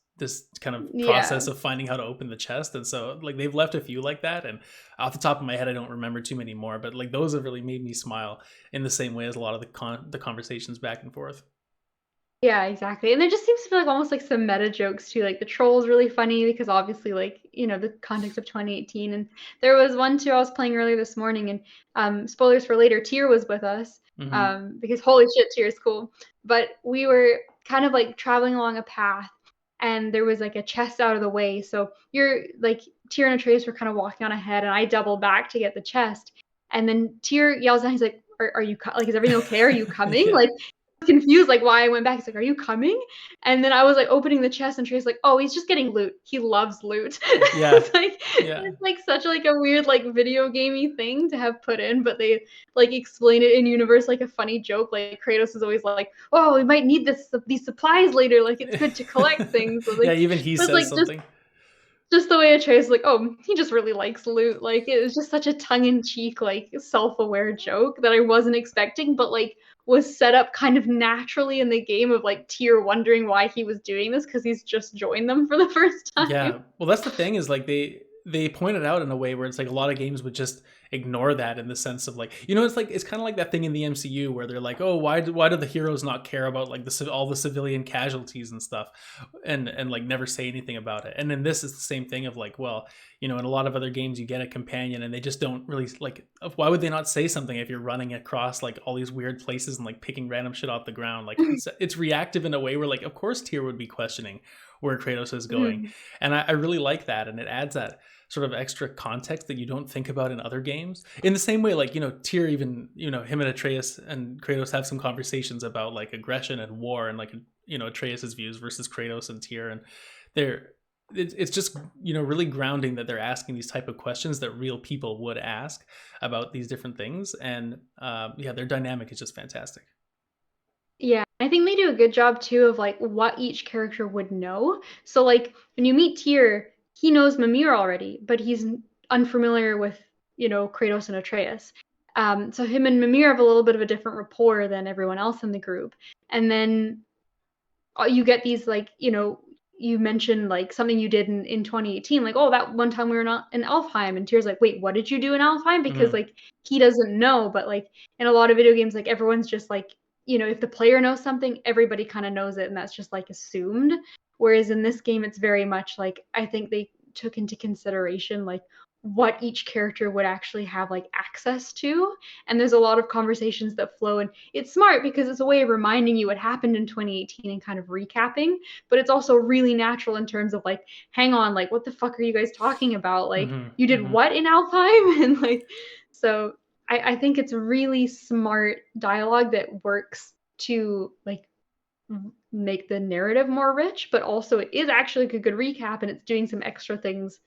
kind of process of finding how to open the chest. And so like they've left a few like that, and off the top of my head I don't remember too many more, but like those have really made me smile in the same way as a lot of the conversations back and forth. Yeah, exactly. And there just seems to be like almost like some meta jokes too. Like the troll's really funny because obviously like, the context of 2018. And there was one too I was playing earlier this morning, and spoilers for later, Tyr was with us. Because holy shit, Tyr is cool. But we were kind of like traveling along a path, and there was like a chest out of the way. So you're like, Tyr and Atreus were kind of walking on ahead, and I doubled back to get the chest. And then Tyr yells out, he's like, are you like, is everything okay? Are you coming? Yeah. Like confused like why I went back. He's like, are you coming? And then I was like opening the chest, and Trey's like, oh, he's just getting loot. He loves loot. Yeah. It's like such like a weird like video gamey thing to have put in, but they like explain it in universe like a funny joke. Like Kratos is always like, oh, we might need these supplies later, like it's good to collect things. So, like, yeah, even he says like, something. Just the way Atreus is like, oh, he just really likes loot. Like it was just such a tongue-in-cheek, like self-aware joke that I wasn't expecting, but like was set up kind of naturally in the game of like Tyr wondering why he was doing this because he's just joined them for the first time. Yeah, well, that's the thing is like they point it out in a way where it's like a lot of games would just ignore that, in the sense of like, it's like, it's kind of like that thing in the MCU where they're like, oh, why do the heroes not care about like all the civilian casualties and stuff, and like never say anything about it. And then this is the same thing of like, well, in a lot of other games you get a companion and they just don't really like, why would they not say something if you're running across like all these weird places and like picking random shit off the ground? Like it's reactive in a way where like, of course Tyr would be questioning where Kratos is going. And I really like that, and it adds that sort of extra context that you don't think about in other games. In the same way, like, Tyr, even, him and Atreus and Kratos have some conversations about like aggression and war, and like, Atreus's views versus Kratos and Tyr, and it's just, really grounding that they're asking these type of questions that real people would ask about these different things. And their dynamic is just fantastic. Yeah, I think they do a good job too of like what each character would know. So like when you meet Tyr, he knows Mimir already, but he's unfamiliar with, Kratos and Atreus. So him and Mimir have a little bit of a different rapport than everyone else in the group. And then you get these like, you mentioned like something you did in 2018, like, oh, that one time we were not in Alfheim, and Tyr's like, wait, what did you do in Alfheim? Because like he doesn't know, but like in a lot of video games, like everyone's just like, if the player knows something, everybody kind of knows it, and that's just like assumed. Whereas in this game, it's very much like, I think they took into consideration like what each character would actually have like access to, and there's a lot of conversations that flow, and it's smart because it's a way of reminding you what happened in 2018 and kind of recapping, but it's also really natural in terms of like, hang on, like what the fuck are you guys talking about, like you did what in Alfheim? And like, so I think it's really smart dialogue that works to like make the narrative more rich, but also it is actually like a good recap, and it's doing some extra things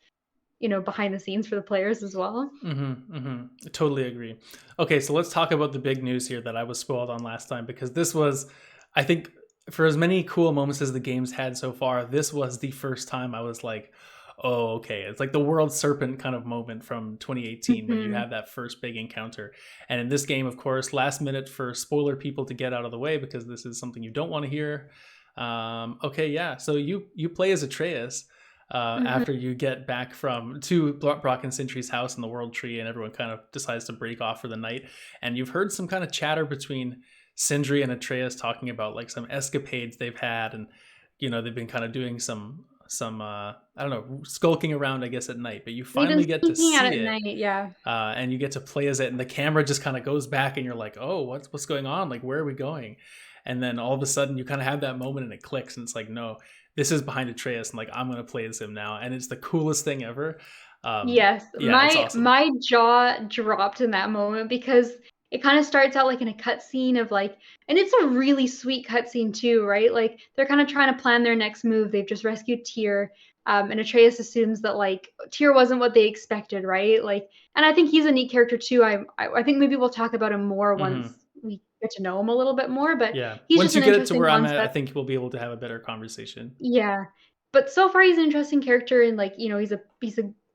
behind the scenes for the players as well. Totally agree. Okay, so let's talk about the big news here that I was spoiled on last time, because this was, I think, for as many cool moments as the game's had so far, this was the first time I was like, oh, okay. It's like the world serpent kind of moment from 2018 when you have that first big encounter. And in this game, of course, last minute for spoiler people to get out of the way, because this is something you don't want to hear. So you play as Atreus. After you get back to Brock and Sindri's house in the World Tree, and everyone kind of decides to break off for the night, and you've heard some kind of chatter between Sindri and Atreus talking about like some escapades they've had, and they've been kind of doing some I don't know, skulking around, I guess, at night, but you finally get to see it. Night, yeah. And you get to play as it, and the camera just kind of goes back, and you're like, oh, what's going on? Like, where are we going? And then all of a sudden you kind of have that moment and it clicks, and it's like, no, this is behind Atreus, and like, I'm going to play as him now. And it's the coolest thing ever. Yes, Yeah, it's my awesome. my jaw dropped in that moment because it kind of starts out like in a cutscene of like, and it's a really sweet cutscene too, right? Like they're kind of trying to plan their next move. They've just rescued Tyr, and Atreus assumes that like Tyr wasn't what they expected, right? Like, and I think he's a neat character too. I think maybe we'll talk about him more Hmm. once we get to know him a little bit more. But Yeah. he's Once just you an get it to interesting where I'm at, I concept. think we'll be able to have a better conversation. Yeah. But so far he's an interesting character and like, he's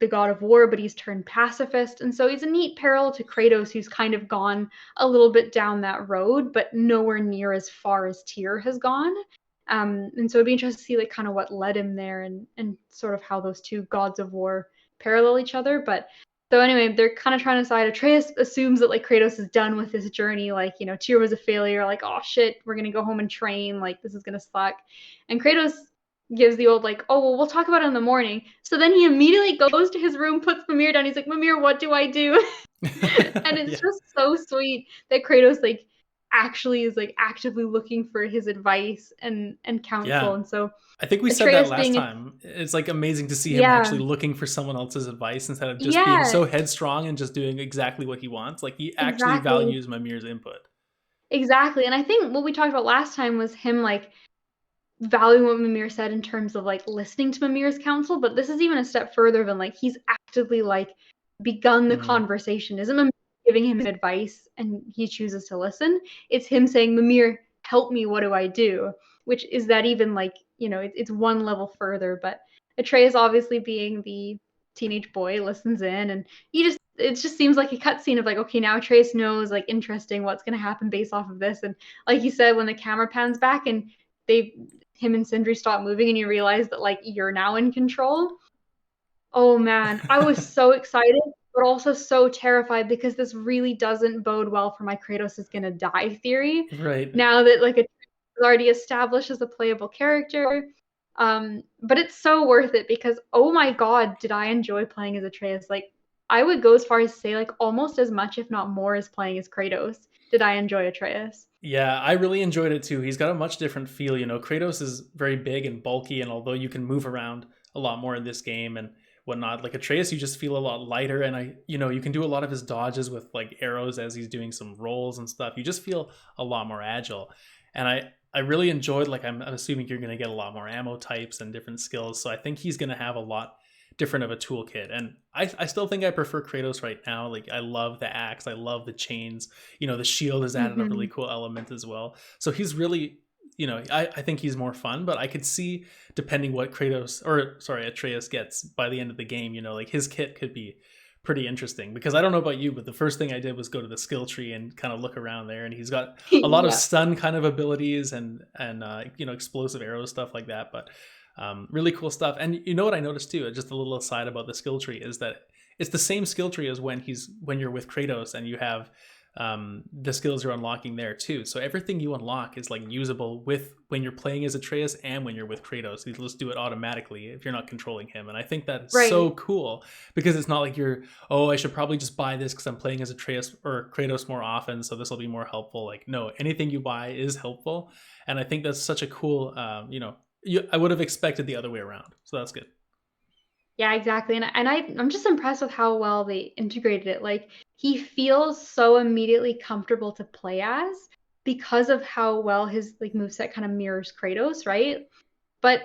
the God of War, but he's turned pacifist. And so he's a neat parallel to Kratos who's kind of gone a little bit down that road, but nowhere near as far as Tyr has gone. And so it'd be interesting to see like kind of what led him there and sort of how those two gods of war parallel each other. But so anyway, they're kind of trying to decide. Atreus assumes that like Kratos is done with this journey. Like, Tyr was a failure. Like, oh shit, we're gonna go home and train. Like, this is gonna suck. And Kratos gives the old like, oh well, we'll talk about it in the morning. So then he immediately goes to his room, puts Mimir down. He's like, Mimir, what do I do? And it's Yeah. just so sweet that Kratos like actually is like actively looking for his advice and counsel. Yeah. And so I think we said that Atreus last being time. It's like amazing to see him yeah, actually looking for someone else's advice instead of just being yeah, so headstrong and just doing exactly what he wants. Like he actually exactly. values Mimir's input. Exactly. And I think what we talked about last time was him like valuing what Mimir said in terms of like listening to Mimir's counsel, but this is even a step further than like he's actively like begun the Hmm. conversation. Isn't Mimir giving him advice and he chooses to listen? It's him saying, Mimir, help me, what do I do? Which is that even like, it's one level further, but Atreus obviously being the teenage boy listens in and it just seems like a cutscene of like, okay, now Atreus knows like interesting what's gonna happen based off of this. And like you said, when the camera pans back and they him and Sindri stop moving and you realize that like you're now in control. Oh man, I was so excited, but also so terrified because this really doesn't bode well for my Kratos is gonna die theory. Right. Now that like it's already established as a playable character. But it's so worth it because oh my god, did I enjoy playing as Atreus? Like I would go as far as to say like almost as much, if not more, as playing as Kratos. Did I enjoy Atreus? Yeah, I really enjoyed it too. He's got a much different feel. Kratos is very big and bulky, and although you can move around a lot more in this game and whatnot, like Atreus, you just feel a lot lighter. And you can do a lot of his dodges with like arrows as he's doing some rolls and stuff. You just feel a lot more agile. And I really enjoyed, like, I'm assuming you're going to get a lot more ammo types and different skills. So I think he's going to have a lot different of a toolkit. And I still think I prefer Kratos right now. Like, I love the axe, I love the chains. The shield has added a really Mm-hmm. cool element as well. So he's really, I think he's more fun, but I could see, depending what Atreus gets by the end of the game, like his kit could be pretty interesting. Because I don't know about you, but the first thing I did was go to the skill tree and kind of look around there, and he's got a lot of Yeah. stun kind of abilities and explosive arrows, stuff like that. But really cool stuff. And you know what I noticed too, just a little aside about the skill tree, is that it's the same skill tree as when you're with Kratos and you have the skills you're unlocking there too. So everything you unlock is like usable with when you're playing as Atreus and when you're with Kratos. You just do it automatically if you're not controlling him. And I think that's so Right. cool because it's not like oh, I should probably just buy this because I'm playing as Atreus or Kratos more often, so this will be more helpful. Like, no, anything you buy is helpful. And I think that's such a cool, I would have expected the other way around. So that's good. Yeah, exactly. I'm just impressed with how well they integrated it. Like he feels so immediately comfortable to play as because of how well his like moveset kind of mirrors Kratos, right? But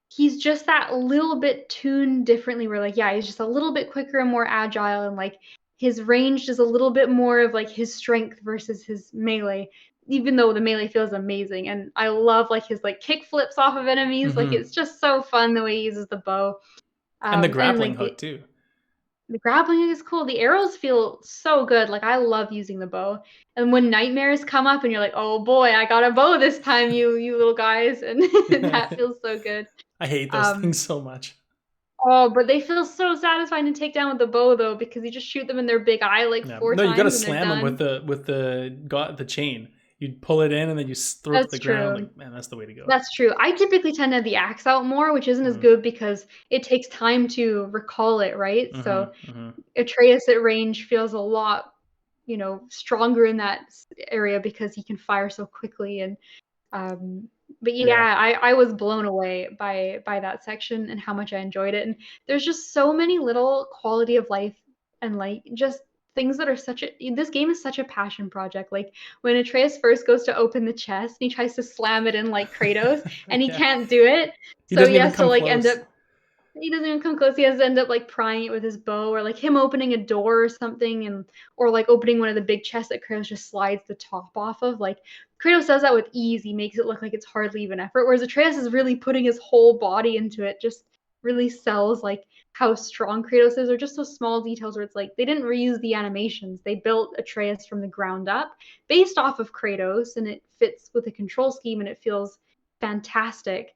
he's just that little bit tuned differently where like yeah, he's just a little bit quicker and more agile and like his range is a little bit more of like his strength versus his melee. Even though the melee feels amazing and I love like his like kick flips off of enemies, like Hmm. it's just so fun the way he uses the bow. And the And grappling like hook too. the grappling is cool. The arrows feel so good. Like I love using the bow. And when nightmares come up and you're like, "Oh boy, I got a bow this time, you little guys," and that feels so good. I hate those Um, things so much. oh, but they feel so satisfying to take down with the bow though, because you just shoot them in their big eye like Yeah. four No, you got to times and they're slam them with done. the chain. You'd pull it in and then you throw it to That's the ground. true. Like, man, that's the way to go. That's true. I typically tend to have the axe out more, which isn't as Hmm. good because it takes time to recall it, right? Hmm. So Hmm. Atreus at range feels a lot, stronger in that area because he can fire so quickly and um But Yeah. yeah, I was blown away by that section and how much I enjoyed it. And there's just so many little quality of life and like just things that are such a this game is such a passion project. Like when Atreus first goes to open the chest and he tries to slam it in like Kratos and he Yeah. can't do it. He So doesn't he even has to come like end up close. he doesn't even come close. He has to end up like prying it with his bow, or like him opening a door or something, and or like opening one of the big chests that Kratos just slides the top off of. Like Kratos does that with ease. He makes it look like it's hardly even effort. Whereas Atreus is really putting his whole body into it. Just really sells like how strong Kratos is, or just those small details where it's like they didn't reuse the animations. They built Atreus from the ground up based off of Kratos, and it fits with the control scheme and it feels fantastic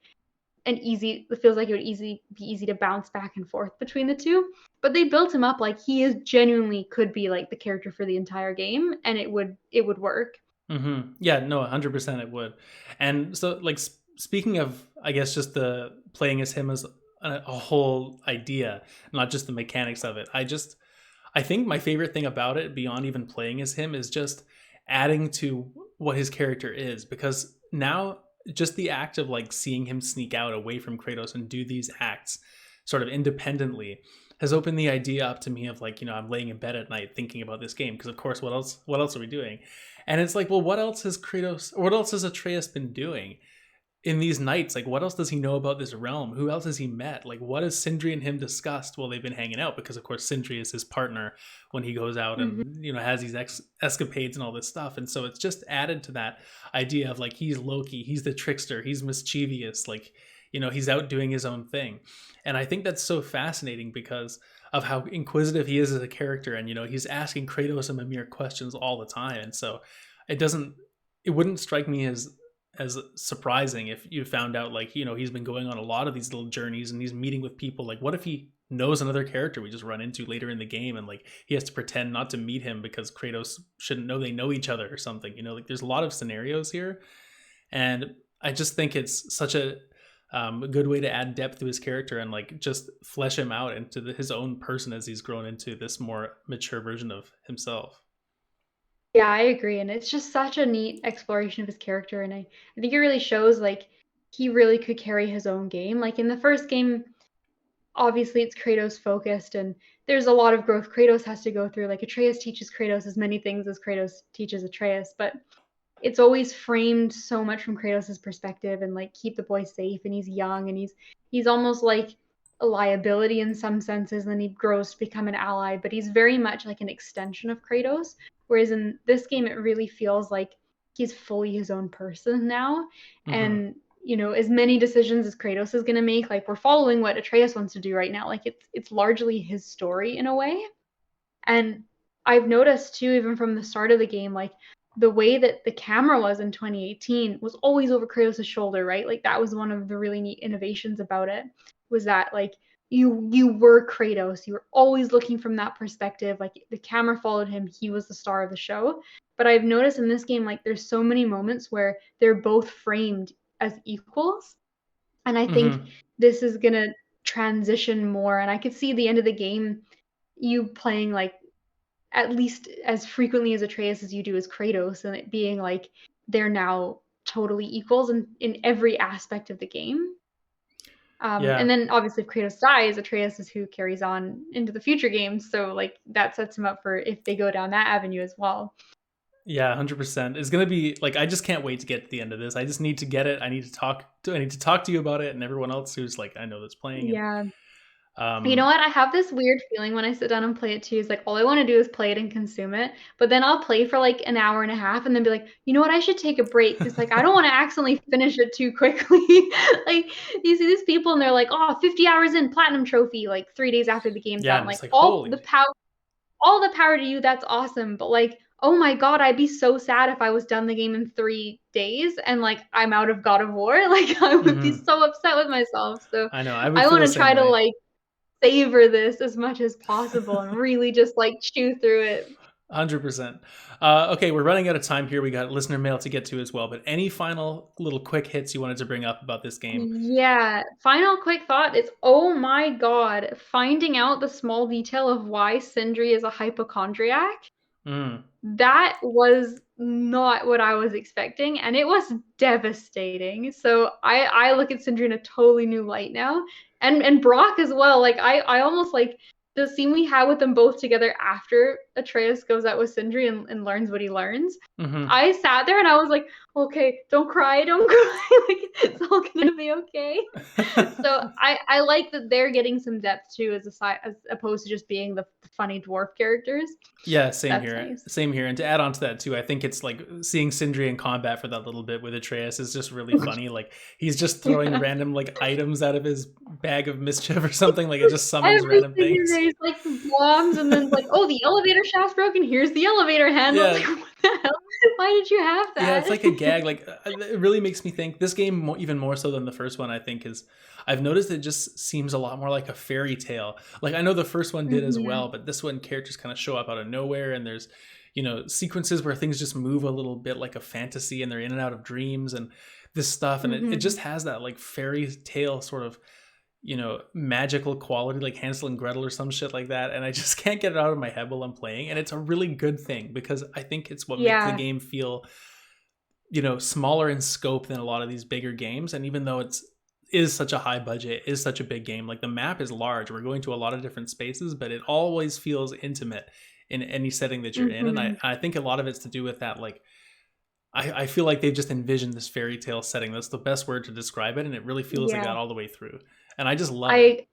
and easy. It feels like it would be easy to bounce back and forth between the two. But they built him up like he is genuinely could be like the character for the entire game, and it would work. Yeah, no, 100% it would. And so, like, speaking of, I guess, just the playing as him as a whole idea, not just the mechanics of it. I think my favorite thing about it, beyond even playing as him, is just adding to what his character is. Because now, just the act of like seeing him sneak out away from Kratos and do these acts sort of independently has opened the idea up to me of like, I'm laying in bed at night thinking about this game, because of course, what else are we doing? And it's like, well, what else has Kratos, or what else has Atreus been doing in these nights? Like, what else does he know about this realm? Who else has he met? Like, what has Sindri and him discussed while they've been hanging out? Because of course Sindri is his partner when he goes out Mm-hmm. and has these escapades and all this stuff. And so it's just added to that idea of like, he's Loki, he's the trickster, he's mischievous, like, he's out doing his own thing. And I think that's so fascinating because of how inquisitive he is as a character. And he's asking Kratos and Mimir questions all the time. And so it wouldn't strike me as surprising if you found out like he's been going on a lot of these little journeys and he's meeting with people. Like, what if he knows another character we just run into later in the game, and like he has to pretend not to meet him because Kratos shouldn't know they know each other or something? Like there's a lot of scenarios here, and I just think it's such a good way to add depth to his character and like just flesh him out into his own person as he's grown into this more mature version of himself. Yeah, I agree. And it's just such a neat exploration of his character. And I think it really shows like he really could carry his own game. Like in the first game, obviously it's Kratos focused and there's a lot of growth Kratos has to go through. Like Atreus teaches Kratos as many things as Kratos teaches Atreus, but it's always framed so much from Kratos' perspective and like keep the boy safe, and he's young and he's almost like a liability in some senses, and then he grows to become an ally, but he's very much like an extension of Kratos. Whereas in this game it really feels like he's fully his own person now. Mm-hmm. And as many decisions as Kratos is going to make, like we're following what Atreus wants to do right now. Like it's largely his story in a way. And I've noticed too, even from the start of the game, like the way that the camera was in 2018 was always over Kratos' shoulder, right? Like that was one of the really neat innovations about it, was that like you were Kratos. You were always looking from that perspective. Like the camera followed him, he was the star of the show. But I've noticed in this game, like there's so many moments where they're both framed as equals. And I think Mm-hmm. this is gonna transition more. And I could see the end of the game you playing like at least as frequently as Atreus as you do as Kratos, and it being like they're now totally equals in every aspect of the game. And Yeah. then obviously if Kratos dies, Atreus is who carries on into the future games. So like that sets him up for if they go down that avenue as well. Yeah, 100%. It's gonna be like, I just can't wait to get to the end of this. I just need to get it. I need to talk to you about it and everyone else who's like, I know that's playing. And Yeah. You know um what? I have this weird feeling when I sit down and play it too. Is like all I want to do is play it and consume it. But then I'll play for like an hour and a half and then be like, you know what? I should take a break because like I don't want to accidentally finish it too quickly. Like you see these people and they're like, oh, 50 hours in platinum trophy, like 3 days after the game's yeah, out. And and it's like like, holy. all the power to you. That's awesome. But like, oh my God, I'd be so sad if I was done the game in 3 days and like I'm out of God of War. Like I would be Mm-hmm. so upset with myself. So I know, I would I feel want the to same try to way. like savor this as much as possible and really just like chew through it. 100%. Okay, we're running out of time here. We got listener mail to get to as well. But any final little quick hits you wanted to bring up about this game? Yeah. Final quick thought is, oh my God, finding out the small detail of why Sindri is a hypochondriac. Mm. That was not what I was expecting, and it was devastating. So I look at Sindri in a totally new light now, and Brock as well. Like I almost like the scene we had with them both together after Atreus goes out with Sindri and learns what he learns. Mm-hmm. I sat there and I was like, okay, don't cry, don't cry. Like it's all gonna be okay. So I like that they're getting some depth too, as opposed to just being the funny dwarf characters. Yeah, same That's here. nice. Same here. And to add on to that too, I think it's like seeing Sindri in combat for that little bit with Atreus is just really funny. Like he's just throwing Yeah. random like items out of his bag of mischief or something. Like it just summons random Everything is things. raised like bombs, and then like, oh, the elevator shaft's broken. Here's the elevator handle. It's Yeah, like, what the hell? Why did you have yeah, it's that? like a gag. Like it really makes me think. This game, even more so than the first one, I think is. I've noticed it just seems a lot more like a fairy tale. Like I know the first one did as Hmm. well, but this one characters kind of show up out of nowhere, and there's sequences where things just move a little bit like a fantasy, and they're in and out of dreams and this stuff, and it Hmm. just has that like fairy tale sort of magical quality, like Hansel and Gretel or some shit like that. And I just can't get it out of my head while I'm playing, and it's a really good thing because I think it's what makes the Yeah. game feel smaller in scope than a lot of these bigger games. And even though it's is such a high budget, is such a big game, like the map is large, we're going to a lot of different spaces, but it always feels intimate in any setting that you're in. And Hmm. I think a lot of it's to do with that, like I feel like they've just envisioned this fairy tale setting. That's the best word to describe it, and it really feels like Yeah. that all the way through, and I just love it. I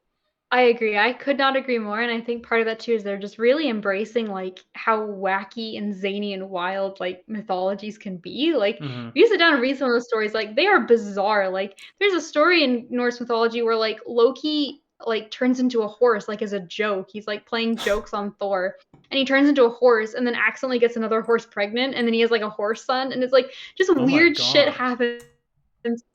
I agree. I could not agree more. And I think part of that too is they're just really embracing like how wacky and zany and wild like mythologies can be. Like if Hmm. you sit down and read some of those stories, like they are bizarre. Like there's a story in Norse mythology where like Loki like turns into a horse like as a joke. He's like playing jokes on Thor. And he turns into a horse and then accidentally gets another horse pregnant and then he has like a horse son. And it's like just Oh my weird shit god. happens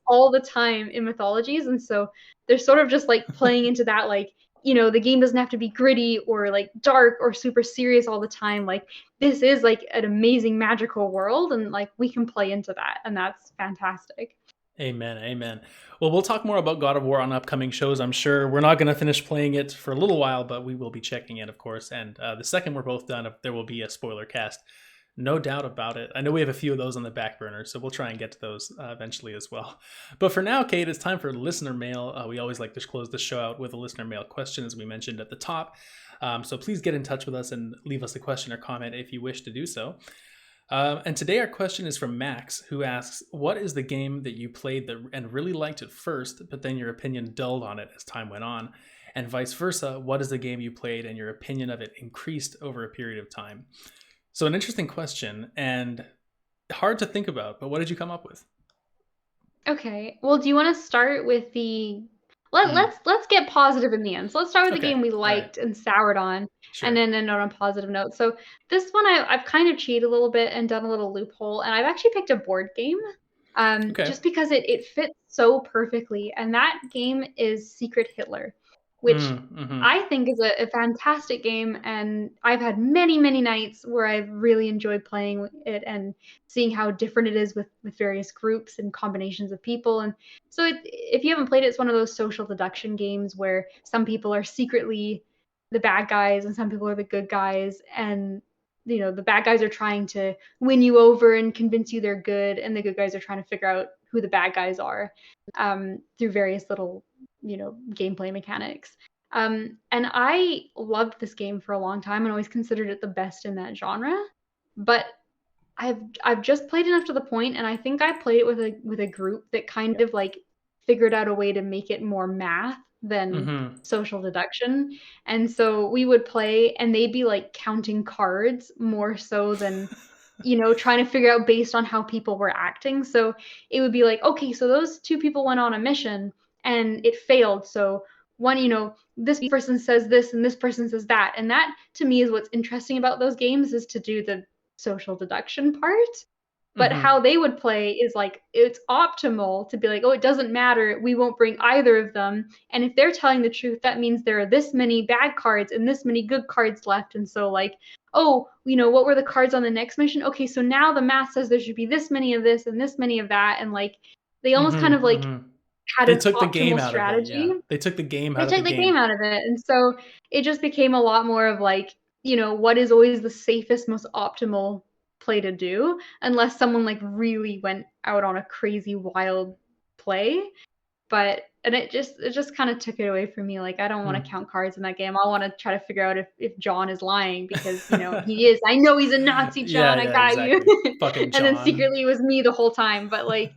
all the time in mythologies. And so they're sort of just like playing into that, like, the game doesn't have to be gritty or like dark or super serious all the time. Like, this is like an amazing magical world, and like we can play into that, and that's fantastic. Amen, amen. Well, we'll talk more about God of War on upcoming shows, I'm sure. We're not going to finish playing it for a little while, but we will be checking it, of course. And the second we're both done, there will be a spoiler cast. No doubt about it. I know we have a few of those on the back burner, so we'll try and get to those eventually as well. But for now, Kate, it's time for listener mail. We always like to close the show out with a listener mail question, as we mentioned at the top. So please get in touch with us and leave us a question or comment if you wish to do so. And today our question is from Max, who asks, what is the game that you played and really liked at first, but then your opinion dulled on it as time went on? And vice versa, what is the game you played and your opinion of it increased over a period of time? So an interesting question and hard to think about, but what did you come up with? Okay. Well, do you want to start with the Hmm. let's get positive in the end. So let's start with the Okay. game we All right. liked and soured on, and Sure. then end on a positive note. So this one I've kind of cheated a little bit and done a little loophole, and I've actually picked a board game, Okay. just because it fits so perfectly, and that game is Secret Hitler, which Mm-hmm. I think is a fantastic game, and I've had many, many nights where I've really enjoyed playing it and seeing how different it is with various groups and combinations of people. And so if you haven't played it, it's one of those social deduction games where some people are secretly the bad guys and some people are the good guys, and the bad guys are trying to win you over and convince you they're good, and the good guys are trying to figure out who the bad guys are, through various little gameplay mechanics. And I loved this game for a long time and always considered it the best in that genre. But I've just played enough to the point, and I think I played it with a group that kind of like figured out a way to make it more math than Mm-hmm. social deduction. And so we would play, and they'd be like counting cards more so than trying to figure out based on how people were acting. So it would be like, okay, so those two people went on a mission and it failed. So one, this person says this and this person says that. And that to me is what's interesting about those games, is to do the social deduction part. But Mm-hmm. how they would play is like it's optimal to be like, oh, it doesn't matter. We won't bring either of them. And if they're telling the truth, that means there are this many bad cards and this many good cards left. And so, like, oh, what were the cards on the next mission? Okay, so now the math says there should be this many of this and this many of that. And like, they almost kind of Mm-hmm. like Mm-hmm. had They an took the game optimal out of it. strategy. Yeah. They took the game They out of the took the game game. out of it. And so it just became a lot more of like, what is always the safest, most optimal play to do unless someone like really went out on a crazy wild play. But and it just kind of took it away from me. Like I don't want to count cards in that game. I want to try to figure out if John is lying because he is. I know he's a Nazi, John. I Yeah, got you. exactly. Fucking And then John. secretly it was me the whole time. But like,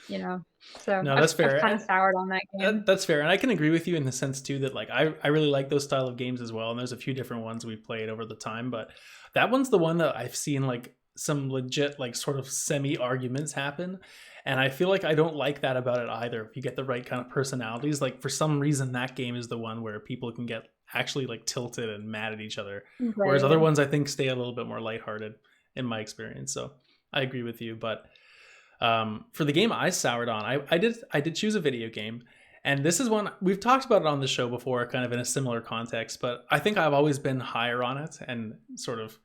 so No, that's fair. I've kind of soured on that game. That's fair, and I can agree with you in the sense too that like I really like those style of games as well. And there's a few different ones we've played over the time, but that one's the one that I've seen like some legit like sort of semi arguments happen. And I feel like I don't like that about it either. If you get the right kind of personalities, like for some reason that game is the one where people can get actually like tilted and mad at each other. Right. Whereas other ones I think stay a little bit more lighthearted in my experience. So I agree with you. But for the game I soured on, I did choose a video game. And this is one we've talked about it on the show before, kind of in a similar context, but I think I've always been higher on it and sort of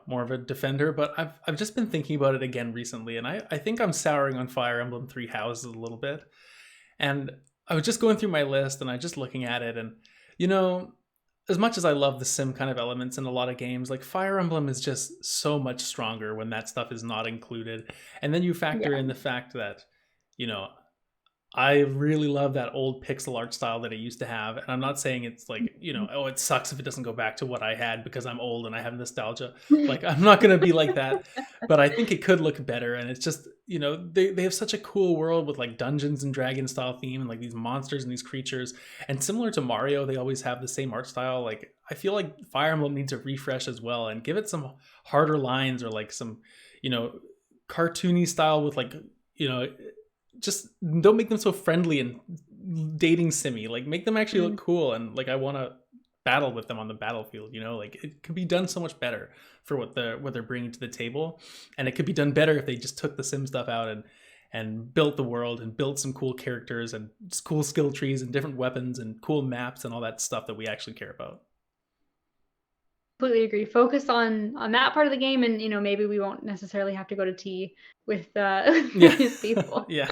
more of a defender, but I've just been thinking about it again recently, and I think I'm souring on Fire Emblem Three Houses a little bit. And I was just going through my list and I just looking at it, and as much as I love the sim kind of elements in a lot of games, like Fire Emblem is just so much stronger when that stuff is not included. And then you factor in the fact that, I really love that old pixel art style that it used to have. And I'm not saying it's like, oh, it sucks if it doesn't go back to what I had because I'm old and I have nostalgia. Like, I'm not going to be like that. But I think it could look better. And it's just, they have such a cool world with like Dungeons and Dragons style theme and like these monsters and these creatures. And similar to Mario, they always have the same art style. Like, I feel like Fire Emblem needs a refresh as well and give it some harder lines or like some, cartoony style with like, just don't make them so friendly and dating simmy. Like make them actually look cool, and like I want to battle with them on the battlefield. Like it could be done so much better for what they're bringing to the table, and it could be done better if they just took the sim stuff out and built the world and built some cool characters and cool skill trees and different weapons and cool maps and all that stuff that we actually care about. Completely agree. Focus on that part of the game, and maybe we won't necessarily have to go to tea with these people. Yeah.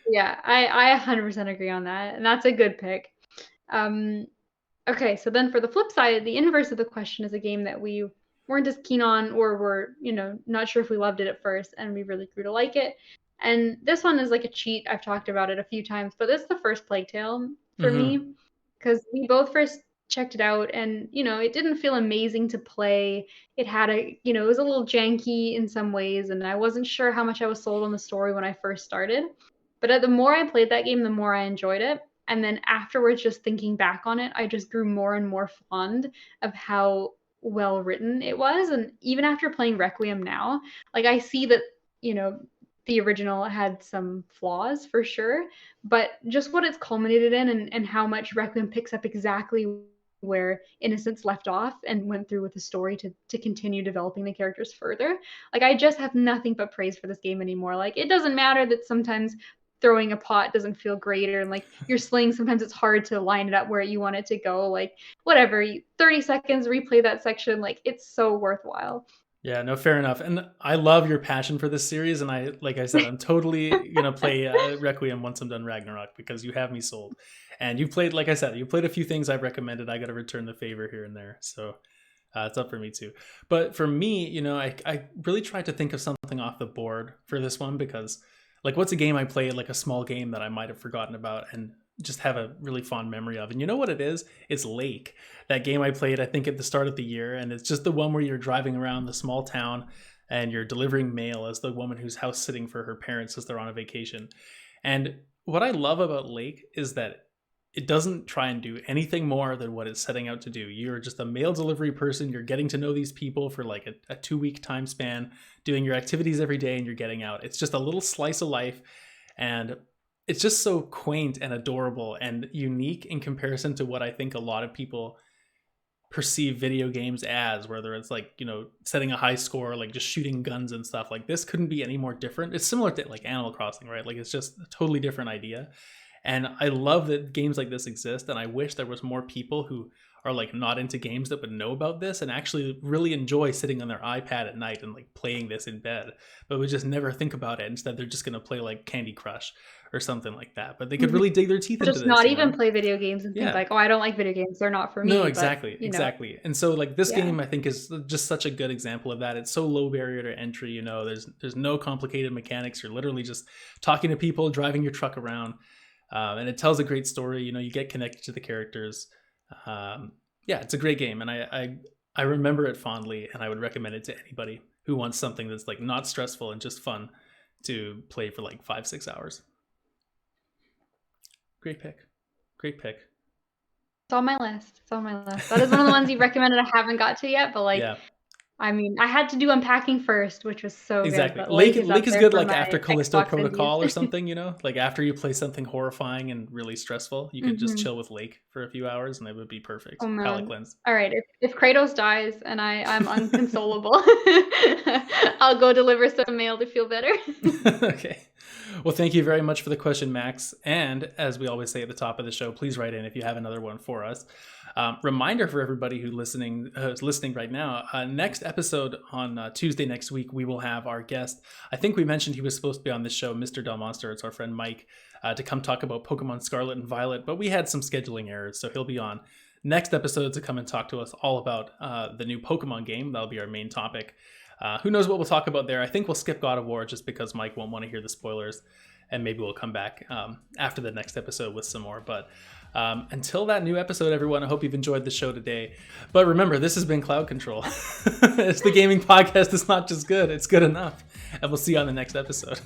Yeah, I 100% agree on that, and that's a good pick. Okay, so then for the flip side, the inverse of the question is a game that we weren't as keen on, or were not sure if we loved it at first, and we really grew to like it. And this one is like a cheat. I've talked about it a few times, but this is the first Plague Tale for me, because we both first checked it out, and it didn't feel amazing to play. It had it was a little janky in some ways, and I wasn't sure how much I was sold on the story when I first started. But the more I played that game, the more I enjoyed it. And then afterwards, just thinking back on it, I just grew more and more fond of how well written it was. And even after playing Requiem now, like I see that the original had some flaws for sure, but just what it's culminated in, and how much Requiem picks up exactly where Innocence left off and went through with the story to continue developing the characters further. Like I just have nothing but praise for this game anymore. Like it doesn't matter that sometimes throwing a pot doesn't feel great, or like your sling, sometimes it's hard to line it up where you want it to go. Like whatever, 30 seconds, replay that section. Like it's so worthwhile. Yeah, no, fair enough. And I love your passion for this series. And like I said, I'm totally going to play Requiem once I'm done Ragnarok, because you have me sold. And you played, like I said, you played a few things I've recommended. I got to return the favor here and there. So it's up for me too. But for me, I really tried to think of something off the board for this one, because like what's a game I played, like a small game that I might have forgotten about and just have a really fond memory of. And you know what it is? It's Lake. That game I played, I think, at the start of the year. And it's just the one where you're driving around the small town and you're delivering mail as the woman who's house sitting for her parents as they're on a vacation. And what I love about Lake is that it doesn't try and do anything more than what it's setting out to do. You're just a mail delivery person. You're getting to know these people for like a 2-week time span, doing your activities every day, and you're getting out. It's just a little slice of life. And it's just so quaint and adorable and unique in comparison to what I think a lot of people perceive video games as, whether it's like, setting a high score, like just shooting guns and stuff. Like this couldn't be any more different. It's similar to like Animal Crossing, right? Like it's just a totally different idea. And I love that games like this exist. And I wish there was more people who are like not into games that would know about this and actually really enjoy sitting on their iPad at night and like playing this in bed, but would just never think about it. Instead, they're just going to play like Candy Crush or something like that. But they could really dig their teeth into Just this. not even play video games and think like, oh, I don't like video games. They're not for me. No, exactly. But, exactly. And so like this game, I think, is just such a good example of that. It's so low barrier to entry. You know, there's no complicated mechanics. You're literally just talking to people, driving your truck around. And it tells a great story. You know, you get connected to the characters. It's a great game. And I remember it fondly, and I would recommend it to anybody who wants something that's like not stressful and just fun to play for like 5-6 hours. Great pick. It's on my list. That is one of the ones you recommended I haven't got to yet, but like, I mean, I had to do unpacking first, which was so exactly. good. Lake is good, like after Callisto Protocol or something, you know, like after you play something horrifying and really stressful, you could just chill with Lake for a few hours, and it would be perfect. Oh, palate cleanse. All right, if Kratos dies and I'm unconsolable, I'll go deliver some mail to feel better. Okay. Well, thank you very much for the question, Max. And as we always say at the top of the show, please write in if you have another one for us. Reminder for everybody who's listening right now, next episode on Tuesday next week, we will have our guest. I think we mentioned he was supposed to be on this show, Mr. Del Monster. It's our friend Mike, to come talk about Pokemon Scarlet and Violet, but we had some scheduling errors, so he'll be on next episode to come and talk to us all about the new Pokemon game. That'll be our main topic. Who knows what we'll talk about there. I think we'll skip God of War just because Mike won't want to hear the spoilers, and maybe we'll come back after the next episode with some more. But until that new episode, everyone, I hope you've enjoyed the show today. But remember, this has been Cloud Control. It's the gaming podcast. It's not just good, it's good enough. And we'll see you on the next episode.